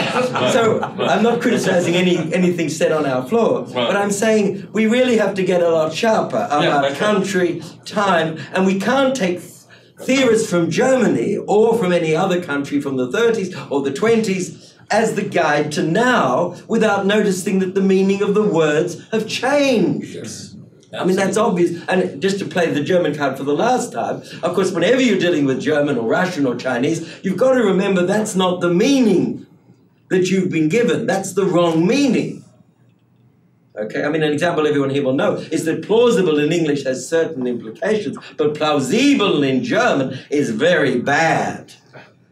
So I'm not criticising anything said on our floor, but I'm saying we really have to get a lot sharper about country, time, and we can't take theorists from Germany or from any other country from the 30s or the 20s as the guide to now without noticing that the meaning of the words have changed. Yes. I mean, that's obvious. And just to play the German card for the last time, of course, whenever you're dealing with German or Russian or Chinese, you've got to remember that's not the meaning that you've been given. That's the wrong meaning. Okay, I mean, an example everyone here will know is that plausible in English has certain implications, but plausible in German is very bad.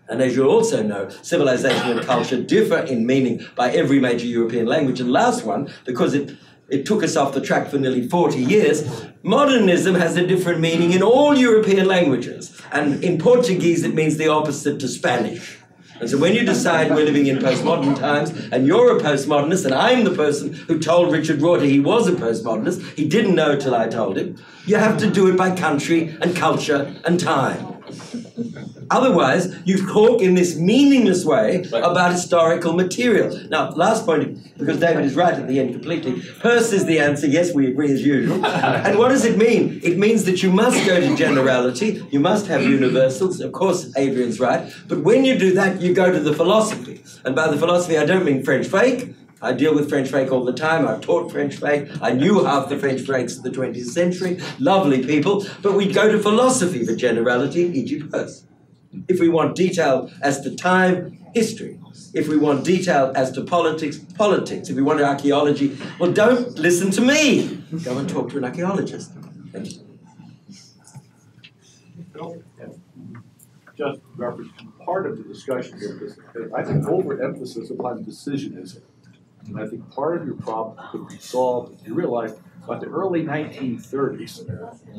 And as you also know, civilization and culture differ in meaning by every major European language. And last one, because it it took us off the track for nearly 40 years. Modernism has a different meaning in all European languages. And in Portuguese, it means the opposite to Spanish. And so when you decide we're living in postmodern times, and you're a postmodernist, and I'm the person who told Richard Rorty he was a postmodernist, he didn't know till I told him, you have to do it by country and culture and time. Otherwise, you talk in this meaningless way about historical material. Now, last point, because David is right at the end completely. Peirce is the answer. Yes, we agree as usual. And what does it mean? It means that you must go to generality. You must have universals. Of course, Adrian's right. But when you do that, you go to the philosophy. And by the philosophy, I don't mean French fake. I deal with French fake all the time. I've taught French fake. I knew half the French fakes of the 20th century. Lovely people. But we go to philosophy for generality, e.g. Peirce. If we want detail as to time, history. If we want detail as to politics, politics. If we want archaeology, well, don't listen to me. Go and talk to an archaeologist. Thank you. Just reference part of the discussion here is, I think, overemphasis upon decisionism. And I think part of your problem could be solved if you realize by the early 1930s,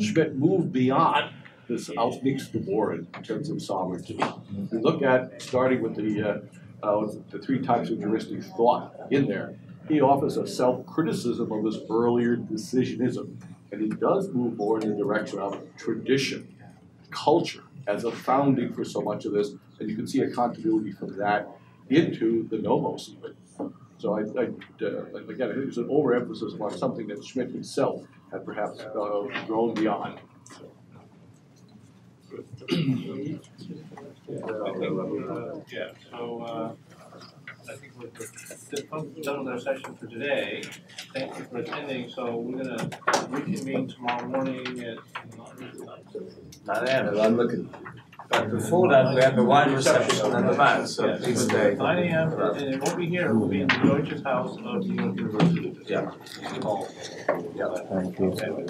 Schmitt moved beyond this outmixed war in terms of sovereignty. We look at, starting with the three types of juristic thought in there, he offers a self-criticism of this earlier decisionism. And he does move more in the direction of tradition, culture, as a founding for so much of this. And you can see a continuity from that into the nomos even. So again, I think it's an overemphasis on something that Schmitt himself had perhaps grown beyond. I think we're done with our session for today. Thank you for attending. So we're going to reconvene tomorrow morning at 9 a.m. I'm looking. But before that, we have a wine reception at the back, so please stay. 9 a.m. and it won't be here. It will be in the Deutsches House of New York University. Yeah. Yeah. Thank you. Okay.